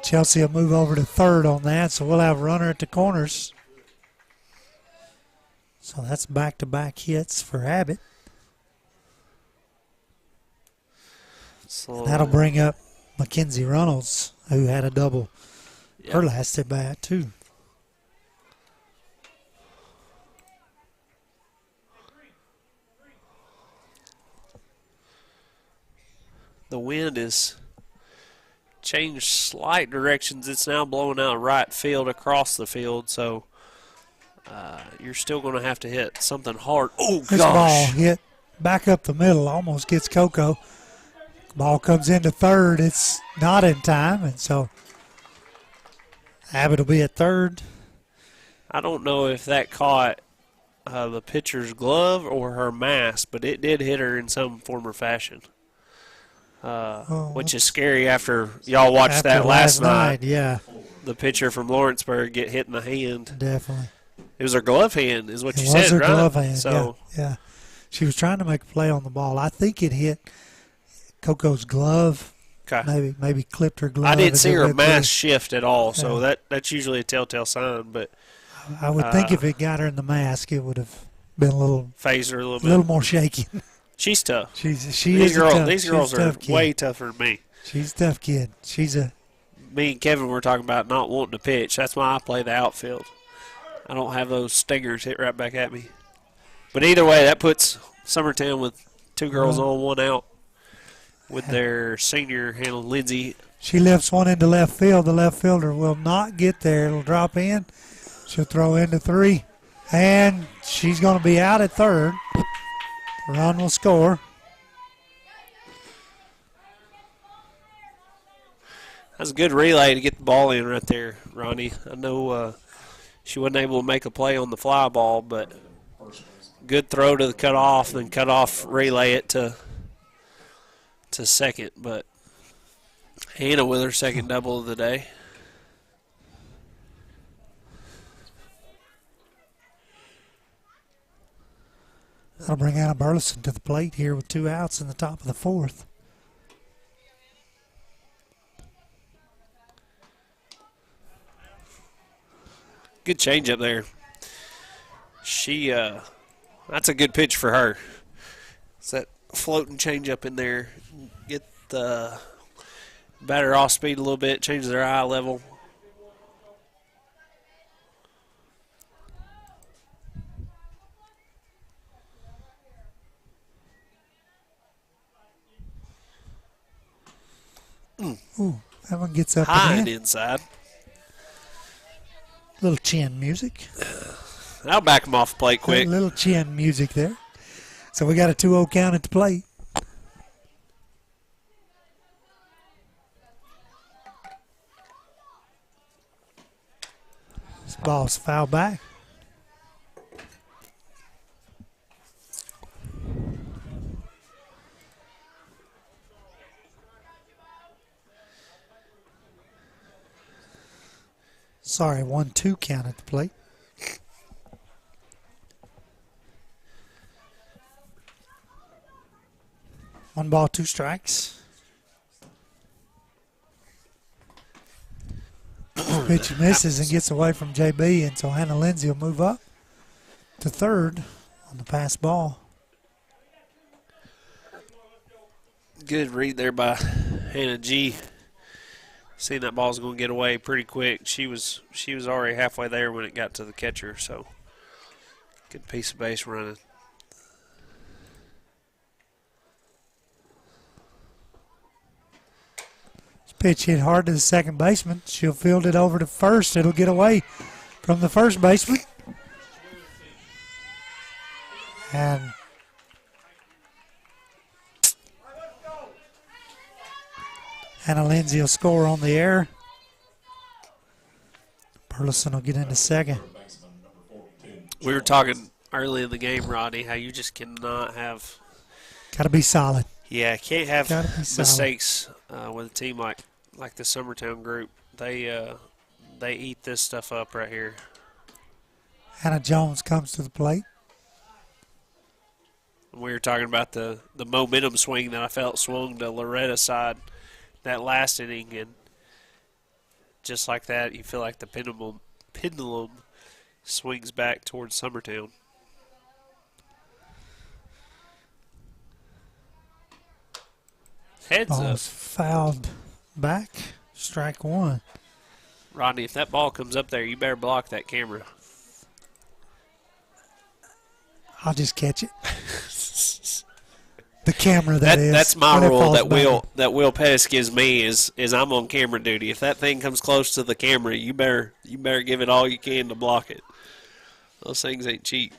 Chelsea will move over to third on that, so we'll have a runner at the corners. So that's back-to-back hits for Abbott. So that'll bring up Mackenzie Reynolds, who had a double her last at bat, too. The wind is changed slight directions. It's now blowing out right field across the field, so you're still going to have to hit something hard. Oh, this ball hit back up the middle, almost gets Coco. Ball comes into third. It's not in time, and so Abbott will be at third. I don't know if that caught the pitcher's glove or her mask, but it did hit her in some form or fashion, which is scary after y'all watched that last night. Yeah. The pitcher from Lawrenceburg get hit in the hand. Definitely. It was her glove hand is what you It said, was her right? glove hand, So, yeah. She was trying to make a play on the ball. I think it hit Coco's glove. Okay. Maybe clipped her glove. I didn't as see it her went mask through. shift at all, so Yeah. that's usually a telltale sign. But I would think if it got her in the mask, it would have been a little phased her a little bit. A little more shaky. She's tough. She these is girls, tough. These She's girls a are tough kid. way tougher than me. She's a tough kid. Me and Kevin were talking about not wanting to pitch. That's why I play the outfield. I don't have those stingers hit right back at me. But either way, that puts Summertown with 2 girls on, 1 out, with their senior handling Lindsay. She lifts one into left field. The left fielder will not get there. It'll drop in. She'll throw into 3. And she's going to be out at third. Run will score. That's a good relay to get the ball in right there, Ronnie. I know she wasn't able to make a play on the fly ball, but good throw to the cutoff, then cutoff relay it to second. But Hannah with her second double of the day. That'll bring Anna Burleson to the plate here with 2 outs in the top of the 4th. Good change up there. That's a good pitch for her. It's that floating change up in there. Get the batter off speed a little bit, change their eye level. Ooh, that one gets up High again. and inside. Little chin music. I'll back him off the plate quick. Little chin music there. So we got a 2-0 count at the plate. This ball's foul back. Sorry, 1-2 count at the plate. One ball, 2 strikes. Pitch misses and gets away from JB, and so Hannah Lindsay will move up to third on the pass ball. Good read there by Hannah G. Seen that ball's going to get away pretty quick. She was already halfway there when it got to the catcher, so good piece of base running. Pitch hit hard to the second baseman. She'll field it over to first. It'll get away from the first baseman. And Hannah Lindsay will score on the air. Burleson will get into second. We were talking early in the game, Rodney, how you just cannot have. Got to be solid. Yeah, can't have Gotta be solid. mistakes with a team like the Summertown group. They eat this stuff up right here. Hannah Jones comes to the plate. We were talking about the momentum swing that I felt swung to Loretta's side that last inning, and just like that, you feel like the pendulum swings back towards Summertown. Heads up. Ball's fouled back. Strike 1. Rodney, if that ball comes up there, you better block that camera. I'll just catch it. The camera, that is. That's my when it rule falls that Will Pettis gives me is I'm on camera duty. If that thing comes close to the camera, you better give it all you can to block it. Those things ain't cheap.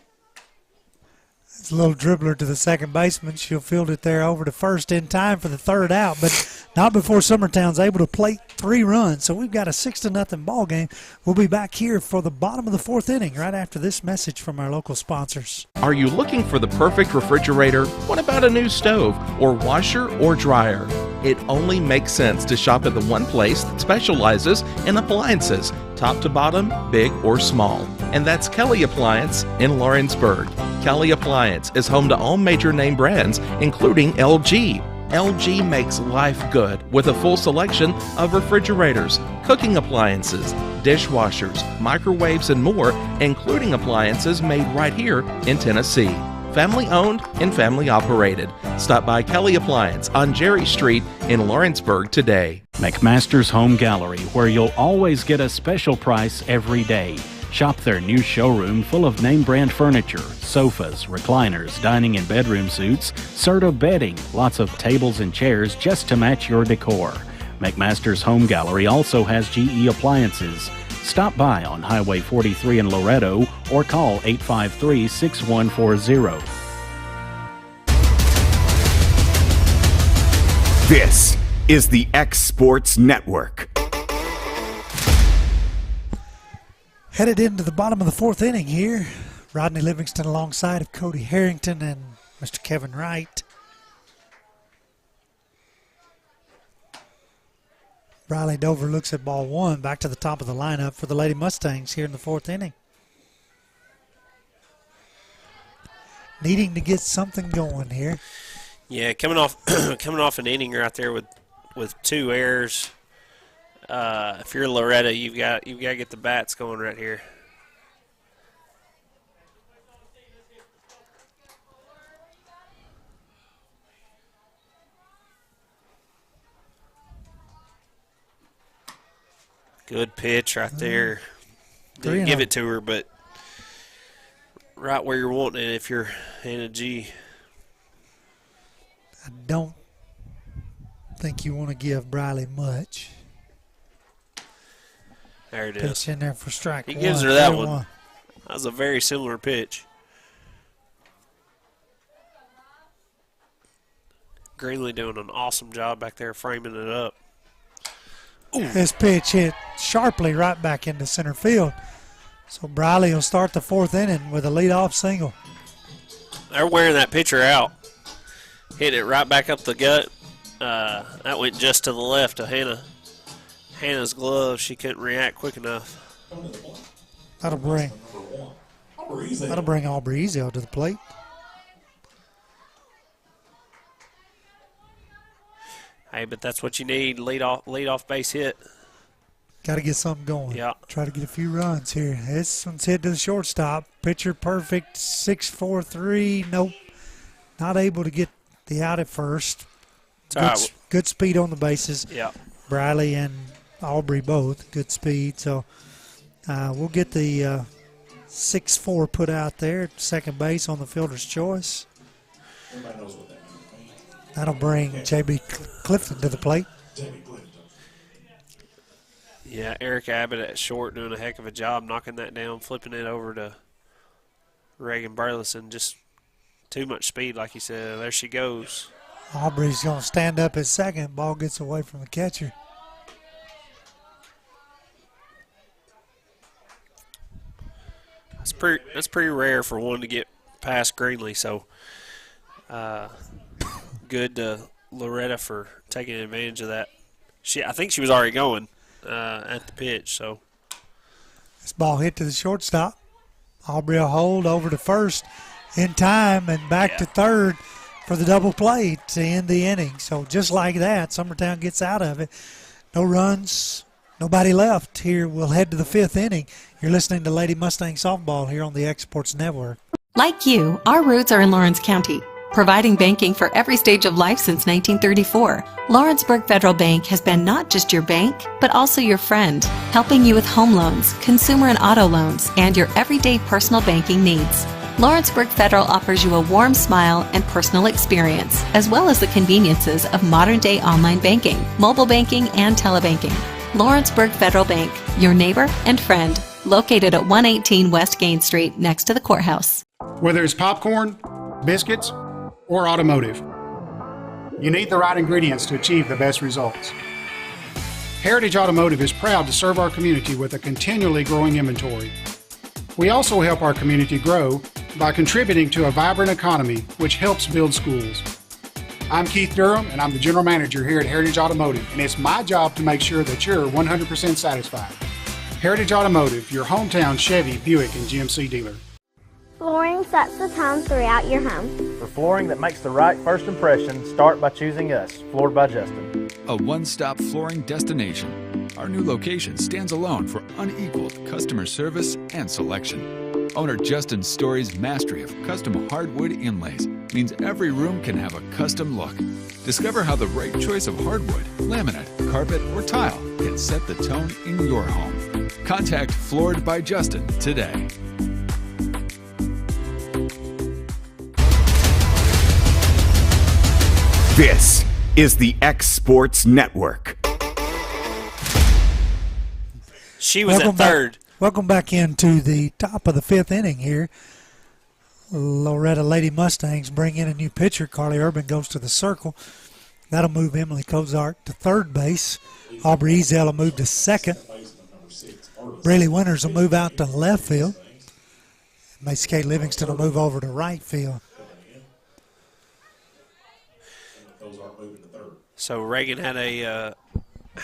It's a little dribbler to the second baseman. She'll field it there over to first in time for the third out, but not before Summertown's able to plate 3 runs. So we've got a 6-0 ball game. We'll be back here for the bottom of the 4th inning right after this message from our local sponsors. Are you looking for the perfect refrigerator? What about a new stove or washer or dryer? It only makes sense to shop at the one place that specializes in appliances, top to bottom, big or small. And that's Kelly Appliance in Lawrenceburg. Kelly Appliance is home to all major name brands, including LG. LG makes life good with a full selection of refrigerators, cooking appliances, dishwashers, microwaves, and more, including appliances made right here in Tennessee. Family owned and family operated. Stop by Kelly Appliance on Jerry Street in Lawrenceburg today. McMaster's Home Gallery, where you'll always get a special price every day. Shop their new showroom full of name brand furniture, sofas, recliners, dining and bedroom suites, Serta bedding, lots of tables and chairs just to match your decor. McMaster's Home Gallery also has GE appliances. Stop by on Highway 43 in Loretto or call 853-6140. This is the X Sports Network. Headed into the bottom of the 4th inning here. Rodney Livingston alongside of Cody Harrington and Mr. Kevin Wright. Riley Dover looks at ball 1, back to the top of the lineup for the Lady Mustangs here in the 4th inning. Needing to get something going here. Yeah, coming off an inning right there with 2 errors. If you're Loretto, you've got to get the bats going right here. Good pitch right there. Didn't give it to her, but right where you're wanting it if you're Hannah G. I don't think you want to give Briley much. There it is. Pitch in there for strike He one. gives her that one. That was a very similar pitch. Greenlee doing an awesome job back there framing it up. Ooh. This pitch hit sharply right back into center field. So Briley will start the 4th inning with a leadoff single. They're wearing that pitcher out. Hit it right back up the gut. That went just to the left of Hannah's glove. She couldn't react quick enough. That'll bring Aubrey Ezell to the plate. Hey, but that's what you need, lead off base hit. Got to get something going. Yeah. Try to get a few runs here. This one's hit to the shortstop. Pitcher perfect, 6-4-3. Nope. Not able to get the out at first. Good speed on the bases. Yeah. Briley and Aubrey both. Good speed. So we'll get the 6-4 put out there at second base on the fielder's choice. Everybody knows what that means. That'll bring J.B. Clifton to the plate. Yeah, Eric Abbott at short doing a heck of a job knocking that down, flipping it over to Reagan Burleson. Just too much speed, like you said. There she goes. Aubrey's going to stand up at second. Ball gets away from the catcher. That's pretty rare for one to get past Greenlee, so good to Loretta for taking advantage of that. I think she was already going at the pitch. So this ball hit to the shortstop. Aubrey will hold over to first in time and back to third for the double play to end the inning. So just like that, Summertown gets out of it. No runs, nobody left. Here we'll head to the 5th inning. You're listening to Lady Mustang Softball here on the X Sports Network. Like you, our roots are in Lawrence County, providing banking for every stage of life since 1934. Lawrenceburg Federal Bank has been not just your bank, but also your friend, helping you with home loans, consumer and auto loans, and your everyday personal banking needs. Lawrenceburg Federal offers you a warm smile and personal experience, as well as the conveniences of modern-day online banking, mobile banking, and telebanking. Lawrenceburg Federal Bank, your neighbor and friend, located at 118 West Gain Street, next to the courthouse. Whether it's popcorn, biscuits, or automotive, you need the right ingredients to achieve the best results. Heritage Automotive is proud to serve our community with a continually growing inventory. We also help our community grow by contributing to a vibrant economy, which helps build schools. I'm Keith Durham, and I'm the General Manager here at Heritage Automotive, and it's my job to make sure that you're 100% satisfied. Heritage Automotive, your hometown Chevy, Buick, and GMC dealer. Flooring sets the tone throughout your home. For flooring that makes the right first impression, start by choosing us, Floored by Justin. A one-stop flooring destination. Our new location stands alone for unequaled customer service and selection. Owner Justin Story's mastery of custom hardwood inlays means every room can have a custom look. Discover how the right choice of hardwood, laminate, carpet, or tile can set the tone in your home. Contact Floored by Justin today. This is the X Sports Network. She was at third. Welcome back into the top of the fifth inning here. Loretto Lady Mustangs bring in a new pitcher. Carly Urban goes to the circle. That'll move Emily Kozart to third base. Aubrey Ezel will move to second. Braylee Winters will move out to left field. Macy Kate Livingston will move over to right field. So Reagan had a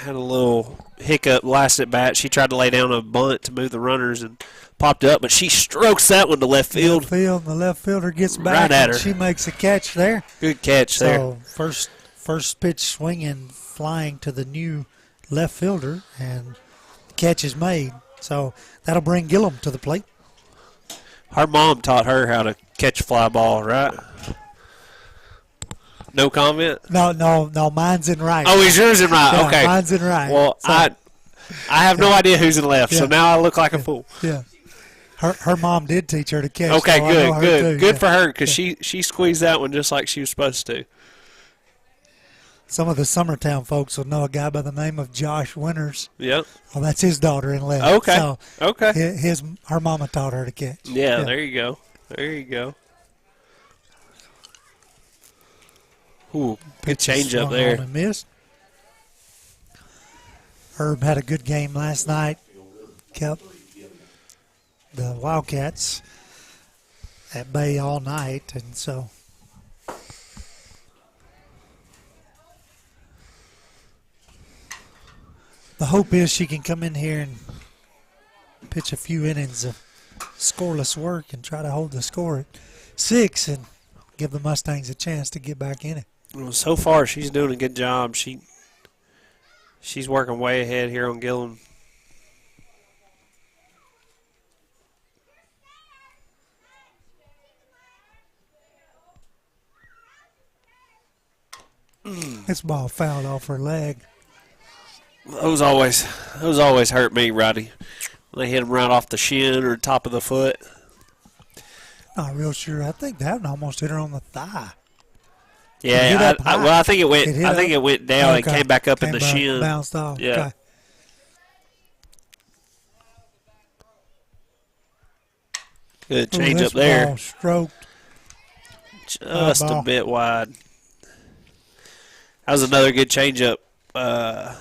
little hiccup last at bat. She tried to lay down a bunt to move the runners and popped up, but she strokes that one to left field. The left fielder gets back right at her. And she makes a catch there. Good catch there. So first pitch swinging, flying to the new left fielder, and the catch is made. So that'll bring Gillum to the plate. Her mom taught her how to catch a fly ball, right? No comment? No, mine's in right. Oh, is yours in right? Yeah, okay. Mine's in right. Well, so, I have no idea who's in left, so now I look like a fool. Yeah. Her mom did teach her to catch. Okay, so good. Good for her, because she squeezed that one just like she was supposed to. Some of the Summertown folks will know a guy by the name of Josh Winters. Yep. Well, that's his daughter in left. Okay. So okay. Her mama taught her to catch. Yeah, there you go. There you go. Ooh, good change up there. And missed. Herb had a good game last night. Kept the Wildcats at bay all night, and so the hope is she can come in here and pitch a few innings of scoreless work and try to hold the score at 6 and give the Mustangs a chance to get back in it. Well, so far, she's doing a good job. She's working way ahead here on Gillum. This ball fouled off her leg. Those always hurt me, Roddy. When they hit them right off the shin or top of the foot. Not real sure. I think that one almost hit her on the thigh. Yeah, I think it went. I think it went down and came back up in the shin. Bounced off. Yeah. Okay. Good change up there. Ball stroked. Just a bit wide. That was another good change up by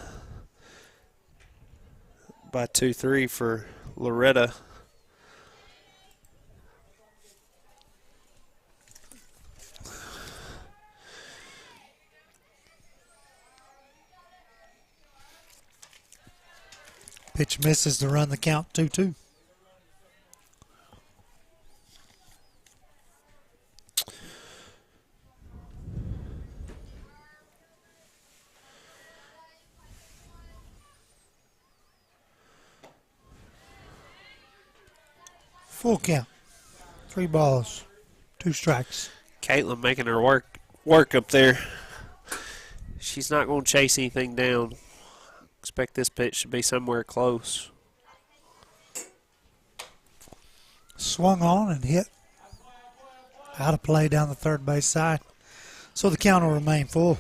2-3 for Loretto. Pitch misses to run the count 2-2. Full count. 3 balls, 2 strikes. Caitlin making her work up there. She's not going to chase anything down. Expect this pitch to be somewhere close. Swung on and hit. Out of play down the third base side. So the count will remain full.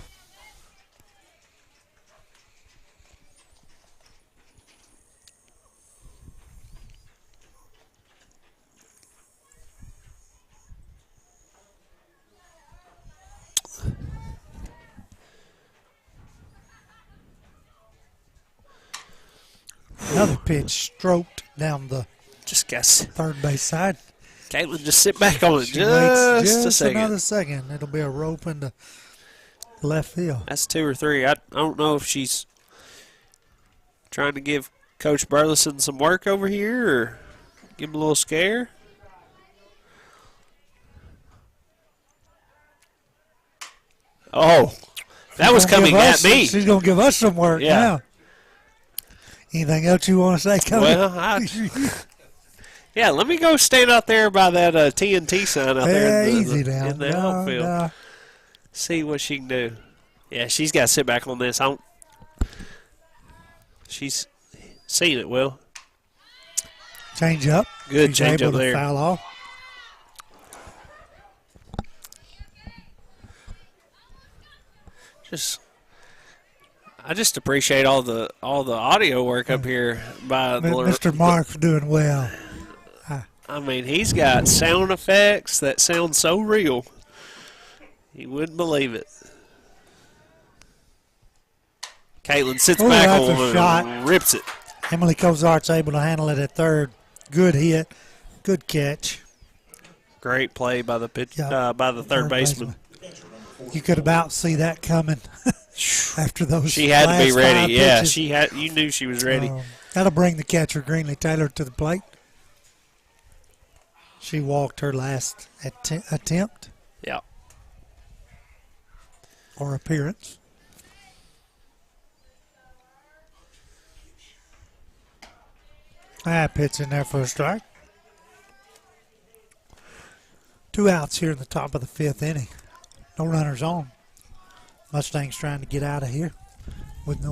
Another pitch stroked down the third base side. Caitlin, just sit back on it She just waits a second. another second. It'll be a rope into left field. That's 2 or 3. I don't know if she's trying to give Coach Burleson some work over here or give him a little scare. Oh, that was coming at me. She's going to give us some work now. Anything else you want to say, Cody? Well, yeah, let me go stand out there by that TNT sign out there in the outfield. No. See what she can do. Yeah, she's got to sit back on this. She's seen it, Will. Change up. Good She's change able up to there. Foul off. I just appreciate all the audio work up here by Mr. Mark's doing well. I mean, he's got sound effects that sound so real. You wouldn't believe it. Caitlin sits back that's on a it shot. and rips it. Emily Cozart's able to handle it at third. Good hit. Good catch. Great play by the by the third baseman. You could about see that coming after those. She had to be last ready. 5 Yeah, pitches. You knew she was ready. That'll bring the catcher Greenlee Taylor to the plate. She walked her last attempt. Yeah. Or appearance. Pitch in there for a strike. 2 outs here in the top of the 5th inning. No runners on. Mustangs trying to get out of here with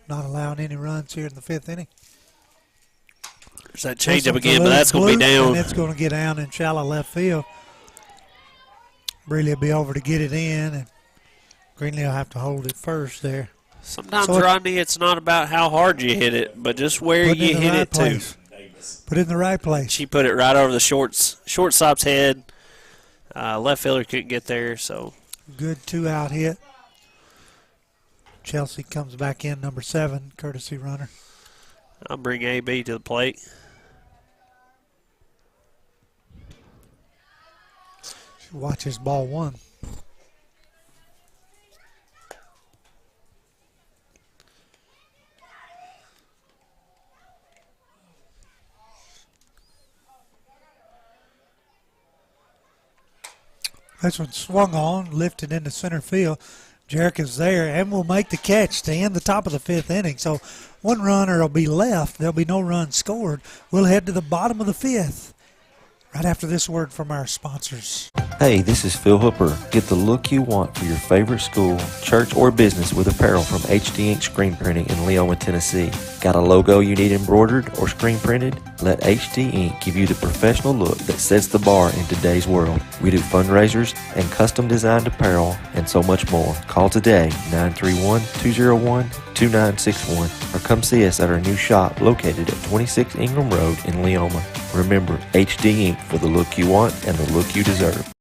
not allowing any runs here in the 5th inning. There's that change up again, but that's going to be down. And it's going to get down in shallow left field. Breeley will be over to get it in, and Greenlee will have to hold it first there. Sometimes, Rodney, it's not about how hard you hit it, but just where you hit it to. Put it in the right place. She put it right over the shortstop's head. Left fielder couldn't get there, so. Good 2-out hit. Chelsea comes back in, number 7, courtesy runner. I'll bring AB to the plate. She watches ball 1. This one swung on, lifted into center field. Jarek is there and will make the catch to end the top of the 5th inning. So 1 runner will be left. There'll be no runs scored. We'll head to the bottom of the 5th right after this word from our sponsors. Hey, this is Phil Hooper. Get the look you want for your favorite school, church, or business with apparel from HD Ink Screen Printing in Leoma, Tennessee. Got a logo you need embroidered or screen printed? Let HD Ink give you the professional look that sets the bar in today's world. We do fundraisers and custom designed apparel and so much more. Call today, 931-201-2961, or come see us at our new shop located at 26 Ingram Road in Leoma. Remember, HD Ink for the look you want and the look you deserve.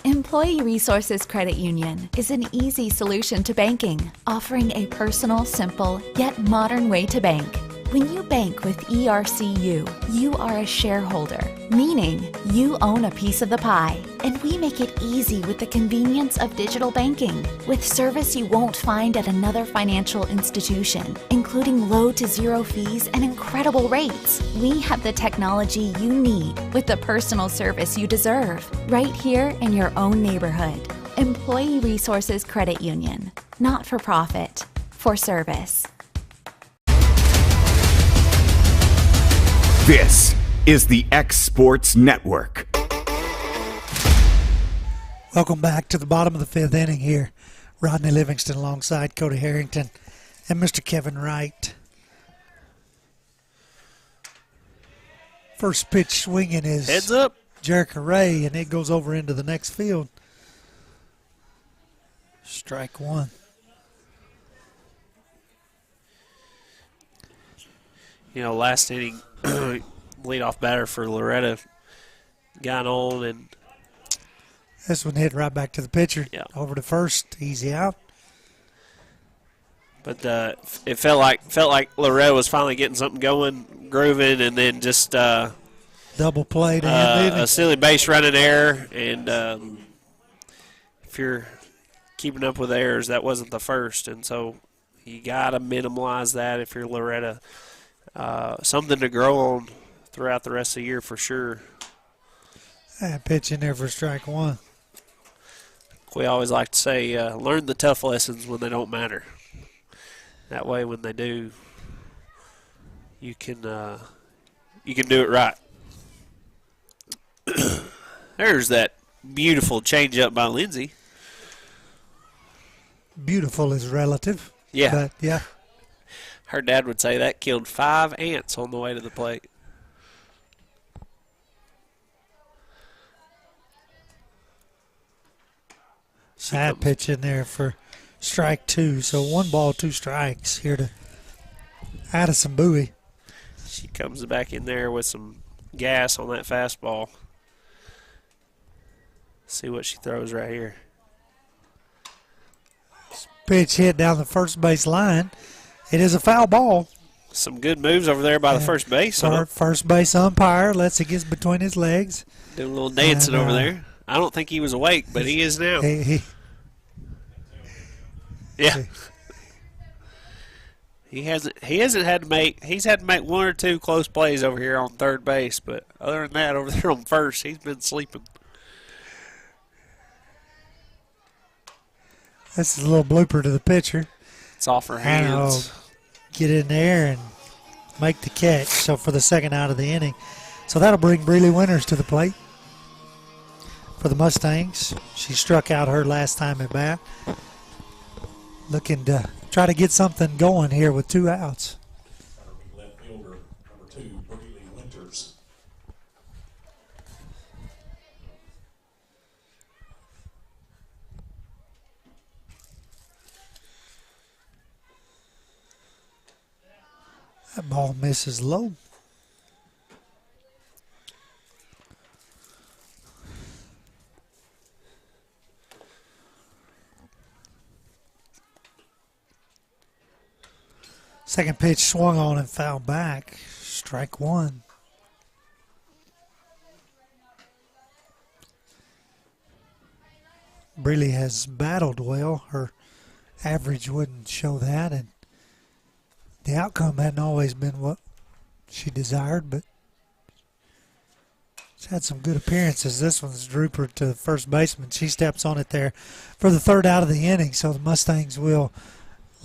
Employee Resources Credit Union is an easy solution to banking, offering a personal, simple, yet modern way to bank. When you bank with ERCU, you are a shareholder, meaning you own a piece of the pie. And we make it easy with the convenience of digital banking, with service you won't find at another financial institution, including low to zero fees and incredible rates. We have the technology you need with the personal service you deserve, right here in your own neighborhood. Employee Resources Credit Union, not for profit, for service. This is the X Sports Network. Welcome back to the bottom of the 5th inning here. Rodney Livingston alongside Cody Harrington and Mr. Kevin Wright. First pitch swinging is heads up. Jerica Ray, and it goes over into the next field. Strike 1. Last inning, leadoff batter for Loretto got on, and this one hit right back to the pitcher. Yeah. Over to first, easy out. But it felt like Loretto was finally getting something going, grooving, and then just double play to him, a silly base running error. And if you're keeping up with errors, that wasn't the first, and so you got to minimize that if you're Loretto. Something to grow on throughout the rest of the year for sure. Pitch in there for strike one. We always like to say, learn the tough lessons when they don't matter. That way, when they do, you can do it right. There's that beautiful changeup by Lindsay. Beautiful is relative. Yeah. But, yeah. Her dad would say that killed 5 ants on the way to the plate. High pitch in there for strike two. So 1 ball, 2 strikes here to Addison Bowie. She comes back in there with some gas on that fastball. See what she throws right here. Pitch hit down the first base line. It is a foul ball. Some good moves over there by the first base. First base umpire lets it get between his legs. Doing a little dancing over there. I don't think he was awake, but he is now. Yeah. He's had to make 1 or 2 close plays over here on third base, but other than that, over there on first, he's been sleeping. This is a little blooper to the pitcher. It's off her hands. Get in there and make the catch. So for the second out of the inning. So that'll bring Breely Winters to the plate for the Mustangs. She struck out her last time at bat. Looking to try to get something going here with 2 outs. Left fielder, number 2, Breely Winters. That ball misses low. Second pitch swung on and fouled back. Strike one. Breely has battled well. Her average wouldn't show that, and the outcome hadn't always been what she desired, but she's had some good appearances. This one's drooper to the first baseman. She steps on it there for the 3rd out of the inning, so the Mustangs will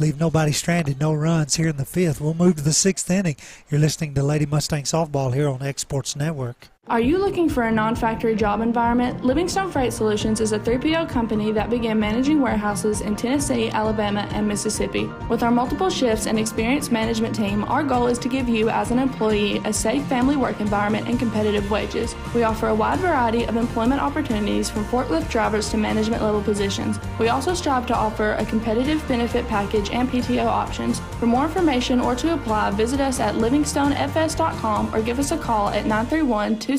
leave nobody stranded, no runs here in the 5th. We'll move to the 6th inning. You're listening to Lady Mustang Softball here on X Sports Network. Are you looking for a non-factory job environment? Livingstone Freight Solutions is a 3PL company that began managing warehouses in Tennessee, Alabama, and Mississippi. With our multiple shifts and experienced management team, our goal is to give you, as an employee, a safe family work environment and competitive wages. We offer a wide variety of employment opportunities from forklift drivers to management level positions. We also strive to offer a competitive benefit package and PTO options. For more information or to apply, visit us at livingstonefs.com or give us a call at 931-269-3255.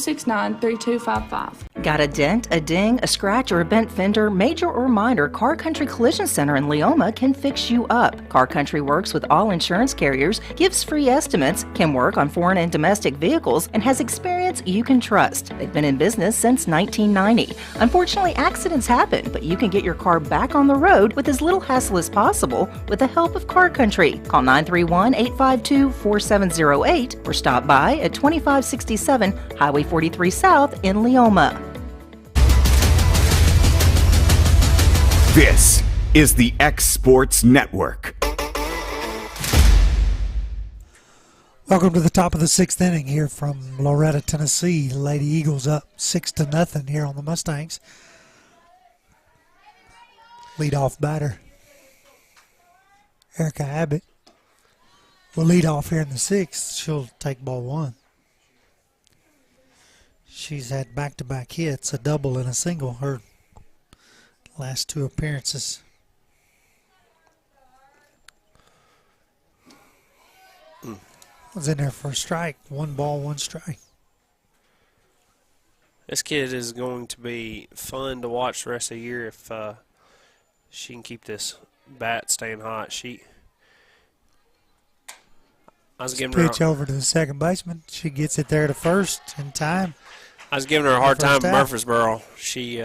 Got a dent, a ding, a scratch, or a bent fender? Major or minor, Car Country Collision Center in Leoma can fix you up. Car Country works with all insurance carriers, gives free estimates, can work on foreign and domestic vehicles, and has experience you can trust. They've been in business since 1990. Unfortunately, accidents happen, but you can get your car back on the road with as little hassle as possible with the help of Car Country. Call 931-852-4708 or stop by at 2567 Highway 43 South in Leoma. This is the X Sports Network. Welcome to the top of the 6th inning here from Loretto, Tennessee. Lady Eagles up 6-0 here on the Mustangs. Leadoff batter Erica Abbott will lead off here in the 6th. She'll take ball 1. She's had back-to-back hits, a double and a single, her last 2 appearances. Was in there for a strike. 1 ball, 1 strike. This kid is going to be fun to watch the rest of the year if she can keep this bat staying hot. She I was giving pitch over to the second baseman. She gets it there to first in time. I was giving her a hard time at Murfreesboro. She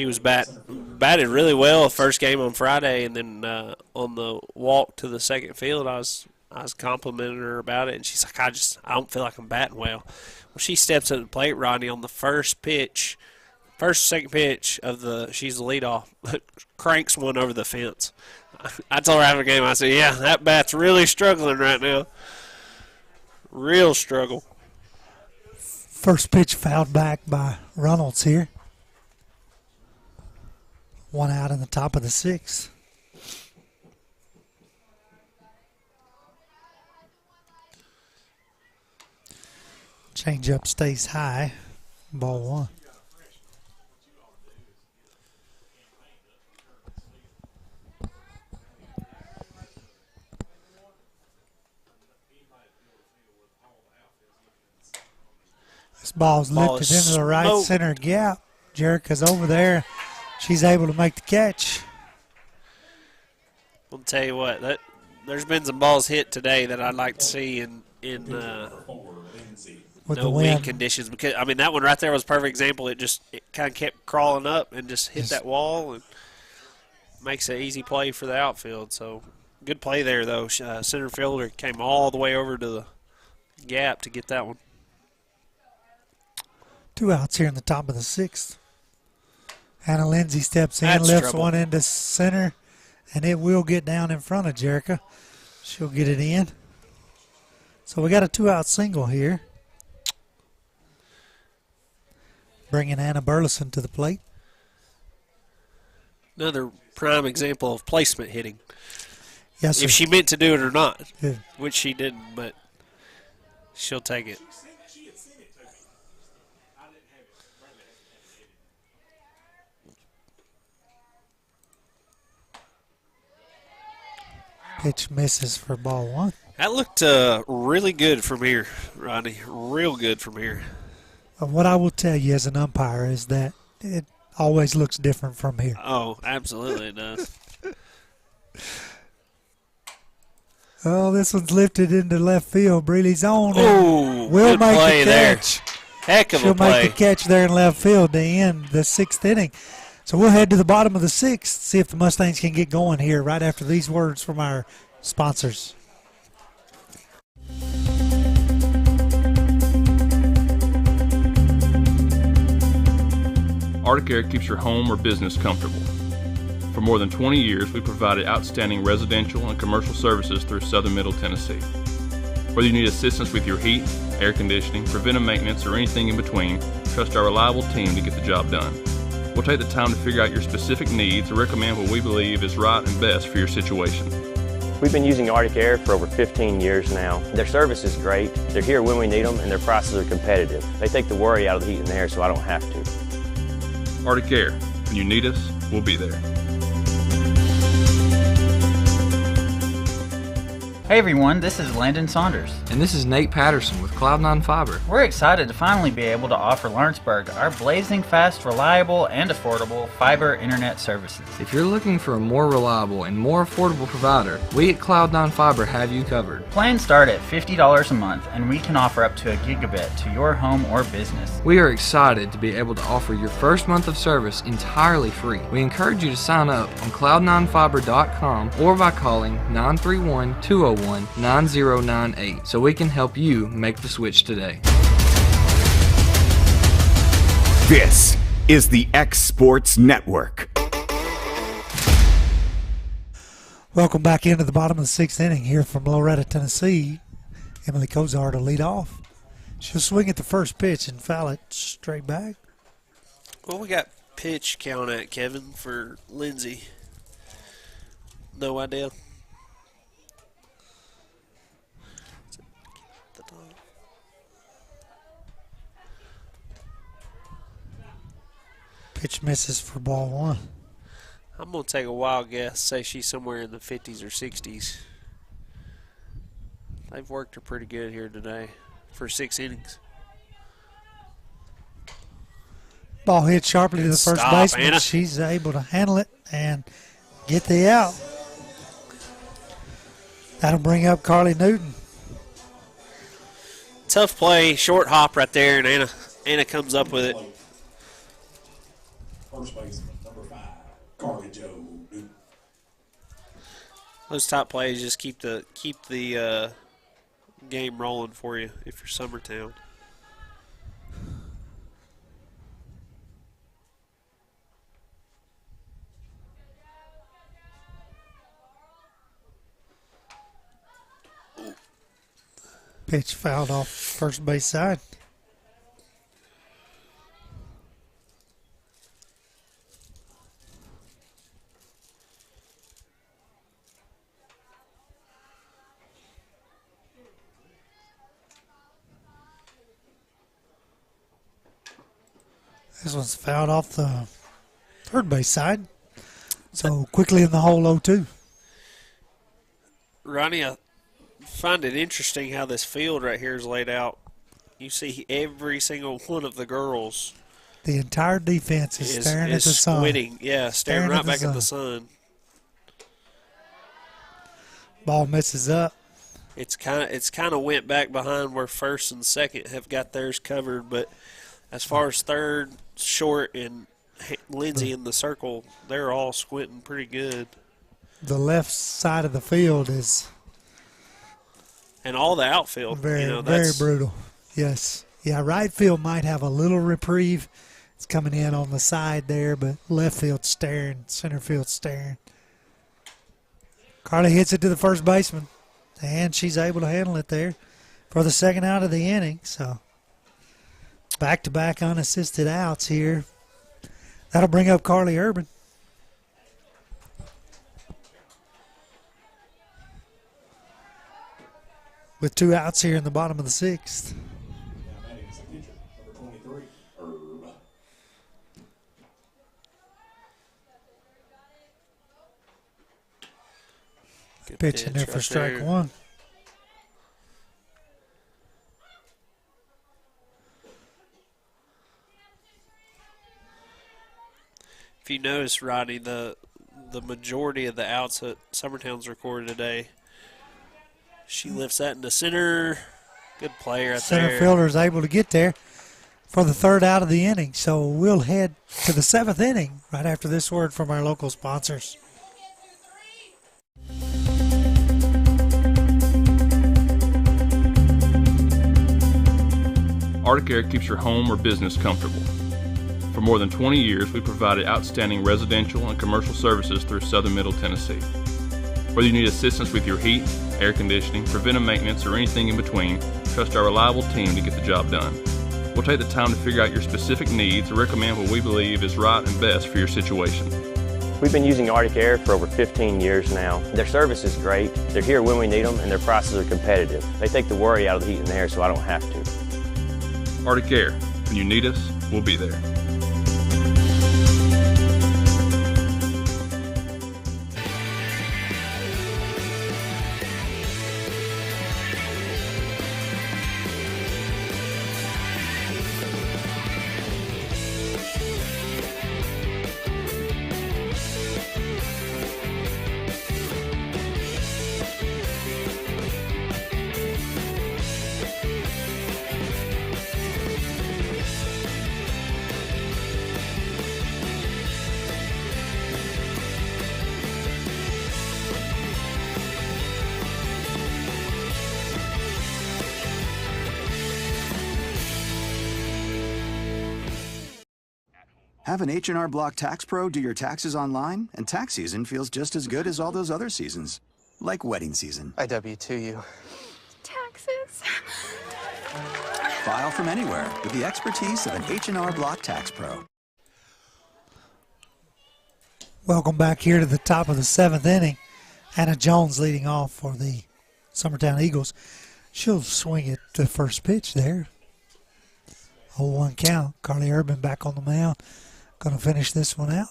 was batted really well the first game on Friday, and then on the walk to the second field, I was complimenting her about it, and she's like, I don't feel like I'm batting well. Well, she steps at the plate, Rodney, on the second pitch of she's the leadoff, cranks one over the fence. I told her after the game, I said, yeah, that bat's really struggling right now. Real struggle. First pitch fouled back by Reynolds here. One out in the top of the sixth. Changeup stays high. Ball one. This ball's lifted into the right center gap. Jerica's over there. She's able to make the catch. I'll tell you what, there's been some balls hit today that I'd like to see in no wind conditions, because I mean that one right there was a perfect example. It kind of kept crawling up and just hit that wall and makes an easy play for the outfield. So good play there though. Center fielder came all the way over to the gap to get that one. 2 outs here in the top of the sixth. Hannah Lindsay steps in, lifts one into center, and it will get down in front of Jerica. She'll get it in. So we got a 2-out single here. Bringing Anna Burleson to the plate. Another prime example of placement hitting. Yes, sir. If she meant to do it or not, yeah. Which she didn't, but she'll take it. Pitch misses for ball one. That looked really good from here, Rodney. Real good from here. What I will tell you as an umpire is that it always looks different from here. Oh, absolutely it does. Oh, this one's lifted into left field. Breeley's on. Oh, will good make play the catch. There. Heck of She'll a play. make the catch there in left field to end the sixth inning. So we'll head to the bottom of the sixth, see if the Mustangs can get going here right after these words from our sponsors. Arctic Air keeps your home or business comfortable. For more than 20 years, we provided outstanding residential and commercial services through southern Middle Tennessee. Whether you need assistance with your heat, air conditioning, preventive maintenance, or anything in between, trust our reliable team to get the job done. We'll take the time to figure out your specific needs and recommend what we believe is right and best for your situation. We've been using Arctic Air for over 15 years now. Their service is great, they're here when we need them, and their prices are competitive. They take the worry out of the heat and air so I don't have to. Arctic Air. When you need us, we'll be there. Hey everyone, this is Landon Saunders. And this is Nate Patterson with Cloud9 Fiber. We're excited to finally be able to offer Lawrenceburg our blazing fast, reliable, and affordable fiber internet services. If you're looking for a more reliable and more affordable provider, we at Cloud9 Fiber have you covered. Plans start at $50 a month, and we can offer up to a gigabit to your home or business. We are excited to be able to offer your first month of service entirely free. We encourage you to sign up on cloud9fiber.com or by calling 931-201-9098 so we can help you make the switch today. This is the X Sports Network. Welcome back into the bottom of the sixth inning here from Loretto, Tennessee. Emily Kozar to lead off. She'll swing at the first pitch and foul it straight back. Well, we got pitch count at, Kevin, for Lindsay. No idea. Pitch misses for ball one. I'm going to take a wild guess, say she's somewhere in the 50s or 60s. They've worked her pretty good here today for 6 innings. Ball hit sharply to the first baseman. Anna. She's able to handle it and get the out. That'll bring up Carly Newton. Tough play, short hop right there, and Anna comes up with it. First baseman, number 5, Carly Joe. Those top plays just keep the game rolling for you if you're Summertown. Pitch fouled off first base side. This one's fouled off the third base side. So quickly in the hole 0-2. Ronnie, I find it interesting how this field right here is laid out. You see every single one of the girls. The entire defense is staring at the sun. Squinting. Yeah, staring right back at the sun. Ball misses up. It's kind of went back behind where first and second have got theirs covered, but as far as third, short, and Lindsay in the circle, they're all squinting pretty good. The left side of the field is, and all the outfield, very brutal. Yes, yeah. Right field might have a little reprieve. It's coming in on the side there, but left field staring, center field staring. Carly hits it to the first baseman, and she's able to handle it there for the second out of the inning. So back-to-back unassisted outs here. That'll bring up Carly Urban. With 2 outs here in the bottom of the 6th. Good pitch in there for strike 1. If you notice, Rodney, the majority of the outs that Summertown's recorded today, she lifts that into center. Good play right there. Center fielder is able to get there for the third out of the inning. So we'll head to the 7th inning right after this word from our local sponsors. Arctic Air keeps your home or business comfortable. For more than 20 years, we provided outstanding residential and commercial services through southern Middle Tennessee. Whether you need assistance with your heat, air conditioning, preventive maintenance, or anything in between, trust our reliable team to get the job done. We'll take the time to figure out your specific needs and recommend what we believe is right and best for your situation. We've been using Arctic Air for over 15 years now. Their service is great. They're here when we need them, and their prices are competitive. They take the worry out of the heat and air, so I don't have to. Arctic Air. When you need us, we'll be there. Have an H&R Block Tax Pro do your taxes online, and tax season feels just as good as all those other seasons, like wedding season. I W-2 you. Taxes. File from anywhere with the expertise of an H&R Block Tax Pro. Welcome back here to the top of the 7th inning. Anna Jones leading off for the Summertown Eagles. She'll swing it to first pitch there. 0-1 count. Carly Urban back on the mound. Going to finish this one out.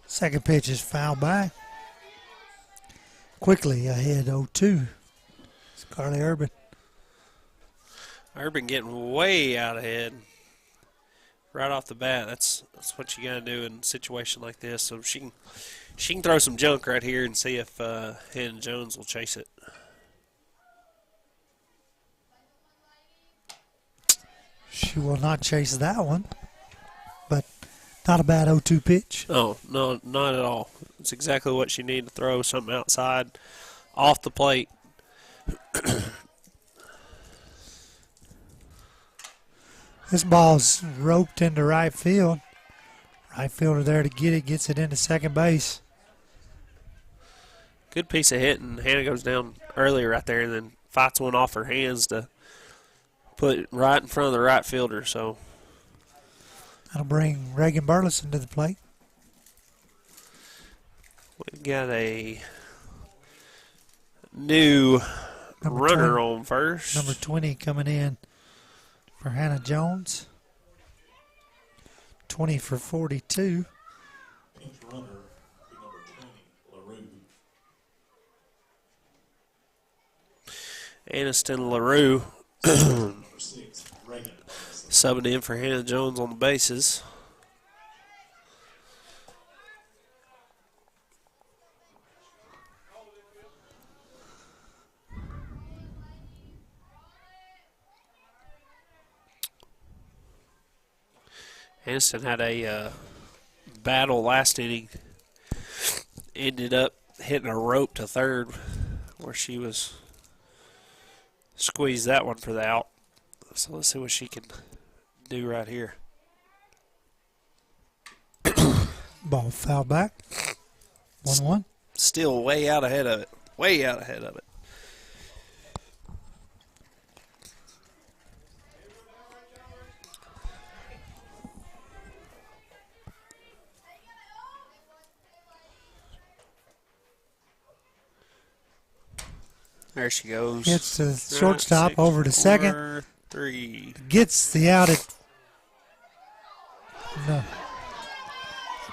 Second pitch is fouled back. Quickly ahead 0-2. It's Carly Urban. Urban getting way out ahead. right off the bat. That's what you got to do in a situation like this. So she can throw some junk right here and see if Hannah Jones will chase it. She will not chase that one, but not a bad 0-2 pitch. Oh, no, not at all. It's exactly what she needed to throw, something outside, off the plate. This ball's roped into right field. Right fielder there to get it, gets it into second base. Good piece of hitting. Hannah goes down early right there and then fights one off her hands to put it right in front of the right fielder. So that'll bring Reagan Burleson to the plate. We've got a new runner on first. Number 20 coming in for Hannah Jones. 20 for 42. Pinch runner, number 20, LaRue. Aniston LaRue subbing in for Hannah Jones on the bases. Aniston had a battle last inning. Ended up hitting a rope to third where she was squeezed that one for the out. So let's see what she can do right here. Ball foul back. 1-1. Still way out ahead of it. Way out ahead of it. There she goes. Gets to the shortstop, over to second. 4-3. Gets the out at. No.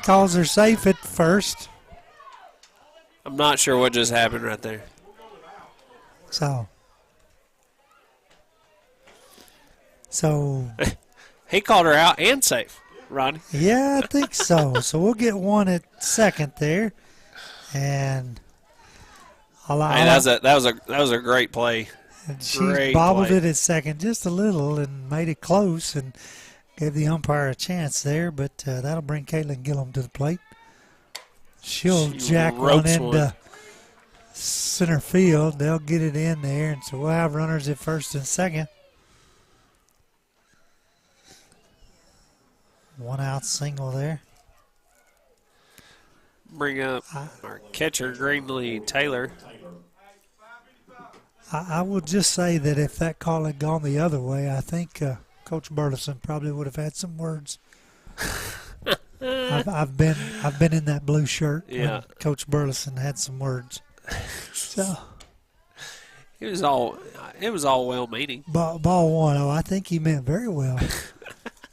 Calls her safe at first. I'm not sure what just happened right there. So he called her out and safe, Ronnie. Yeah, I think so. So we'll get one at second there, and that was a great play. And she bobbled it at second just a little and made it close and gave the umpire a chance there. But that'll bring Caitlin Gillum to the plate. She'll jack one into center field. They'll get it in there, and so we'll have runners at first and second. One out single there. Bring up our catcher, Greenlee Taylor. I will just say that if that call had gone the other way, I think Coach Burleson probably would have had some words. I've been in that blue shirt when Coach Burleson had some words. So it was all well-meaning. Ball one. Oh, I think he meant very well.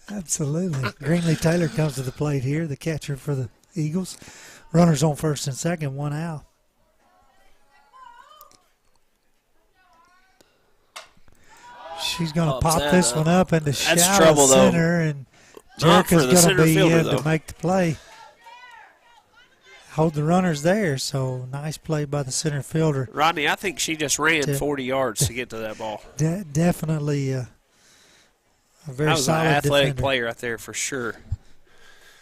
Absolutely. Greenlee Taylor comes to the plate here, the catcher for the Eagles. Runners on first and second, one out. She's going to pop this one up into shallow center, and Jerica's going to be in to make the play. Hold the runners there, so nice play by the center fielder. Rodney, I think she just ran 40 yards to get to that ball. Definitely a very solid defender. That was an athletic play right there for sure.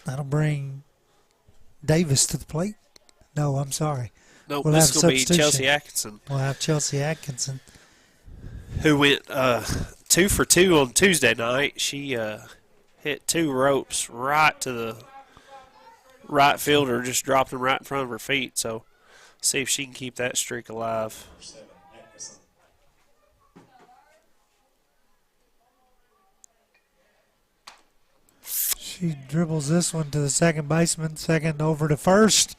That'll bring Davis to the plate. No, I'm sorry. No, nope, this will be Chelsea Atkinson. We'll have Chelsea Atkinson, who went 2 for 2 on Tuesday night. She hit 2 ropes right to the right fielder, just dropped them right in front of her feet. So see if she can keep that streak alive. She dribbles this one to the second baseman, second over to first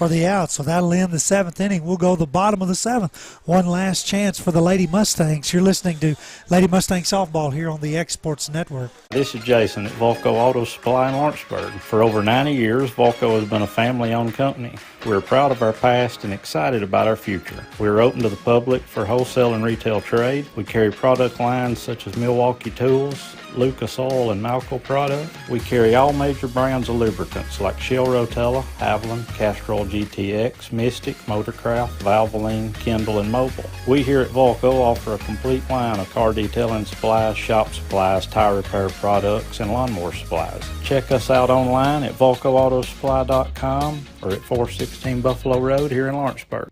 for the out. So that'll end the 7th inning. We'll go the bottom of the 7th. One last chance for the Lady Mustangs. You're listening to Lady Mustang Softball here on the Exports Network. This is Jason at Volco Auto Supply in Lawrenceburg. For over 90 years, Volco has been a family-owned company. We're proud of our past and excited about our future. We're open to the public for wholesale and retail trade. We carry product lines such as Milwaukee Tools, Lucas Oil, and Malco products. We carry all major brands of lubricants like Shell Rotella, Haviland, Castrol GTX, Mystic, Motorcraft, Valvoline, Kindle, and Mobil. We here at Volco offer a complete line of car detailing supplies, shop supplies, tire repair products, and lawnmower supplies. Check us out online at VolcoAutosupply.com or at 416 Buffalo Road here in Lawrenceburg.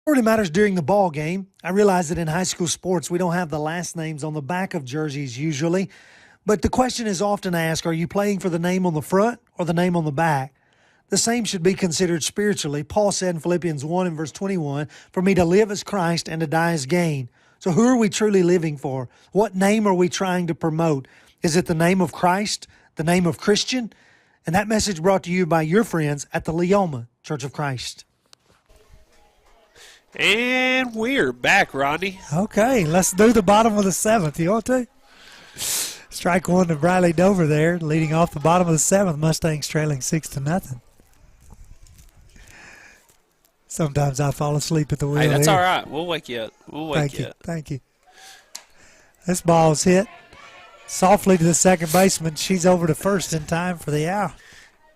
Really matters during the ball game. I realize that in high school sports, we don't have the last names on the back of jerseys usually, but the question is often asked, are you playing for the name on the front or the name on the back? The same should be considered spiritually. Paul said in Philippians 1 and verse 21, for me to live as Christ and to die as gain. So who are we truly living for? What name are we trying to promote? Is it the name of Christ, the name of Christian? And that message brought to you by your friends at the Leoma Church of Christ. And we're back, Rodney. Okay, let's do the bottom of the 7th. You want to? Strike one to Briley Dover there, leading off the bottom of the 7th. Mustangs trailing 6-0. Sometimes I fall asleep at the wheel. Hey, that's here. all right. We'll wake you up. We'll wake you up. Thank you. This ball's hit softly to the second baseman. She's over to first in time for the out.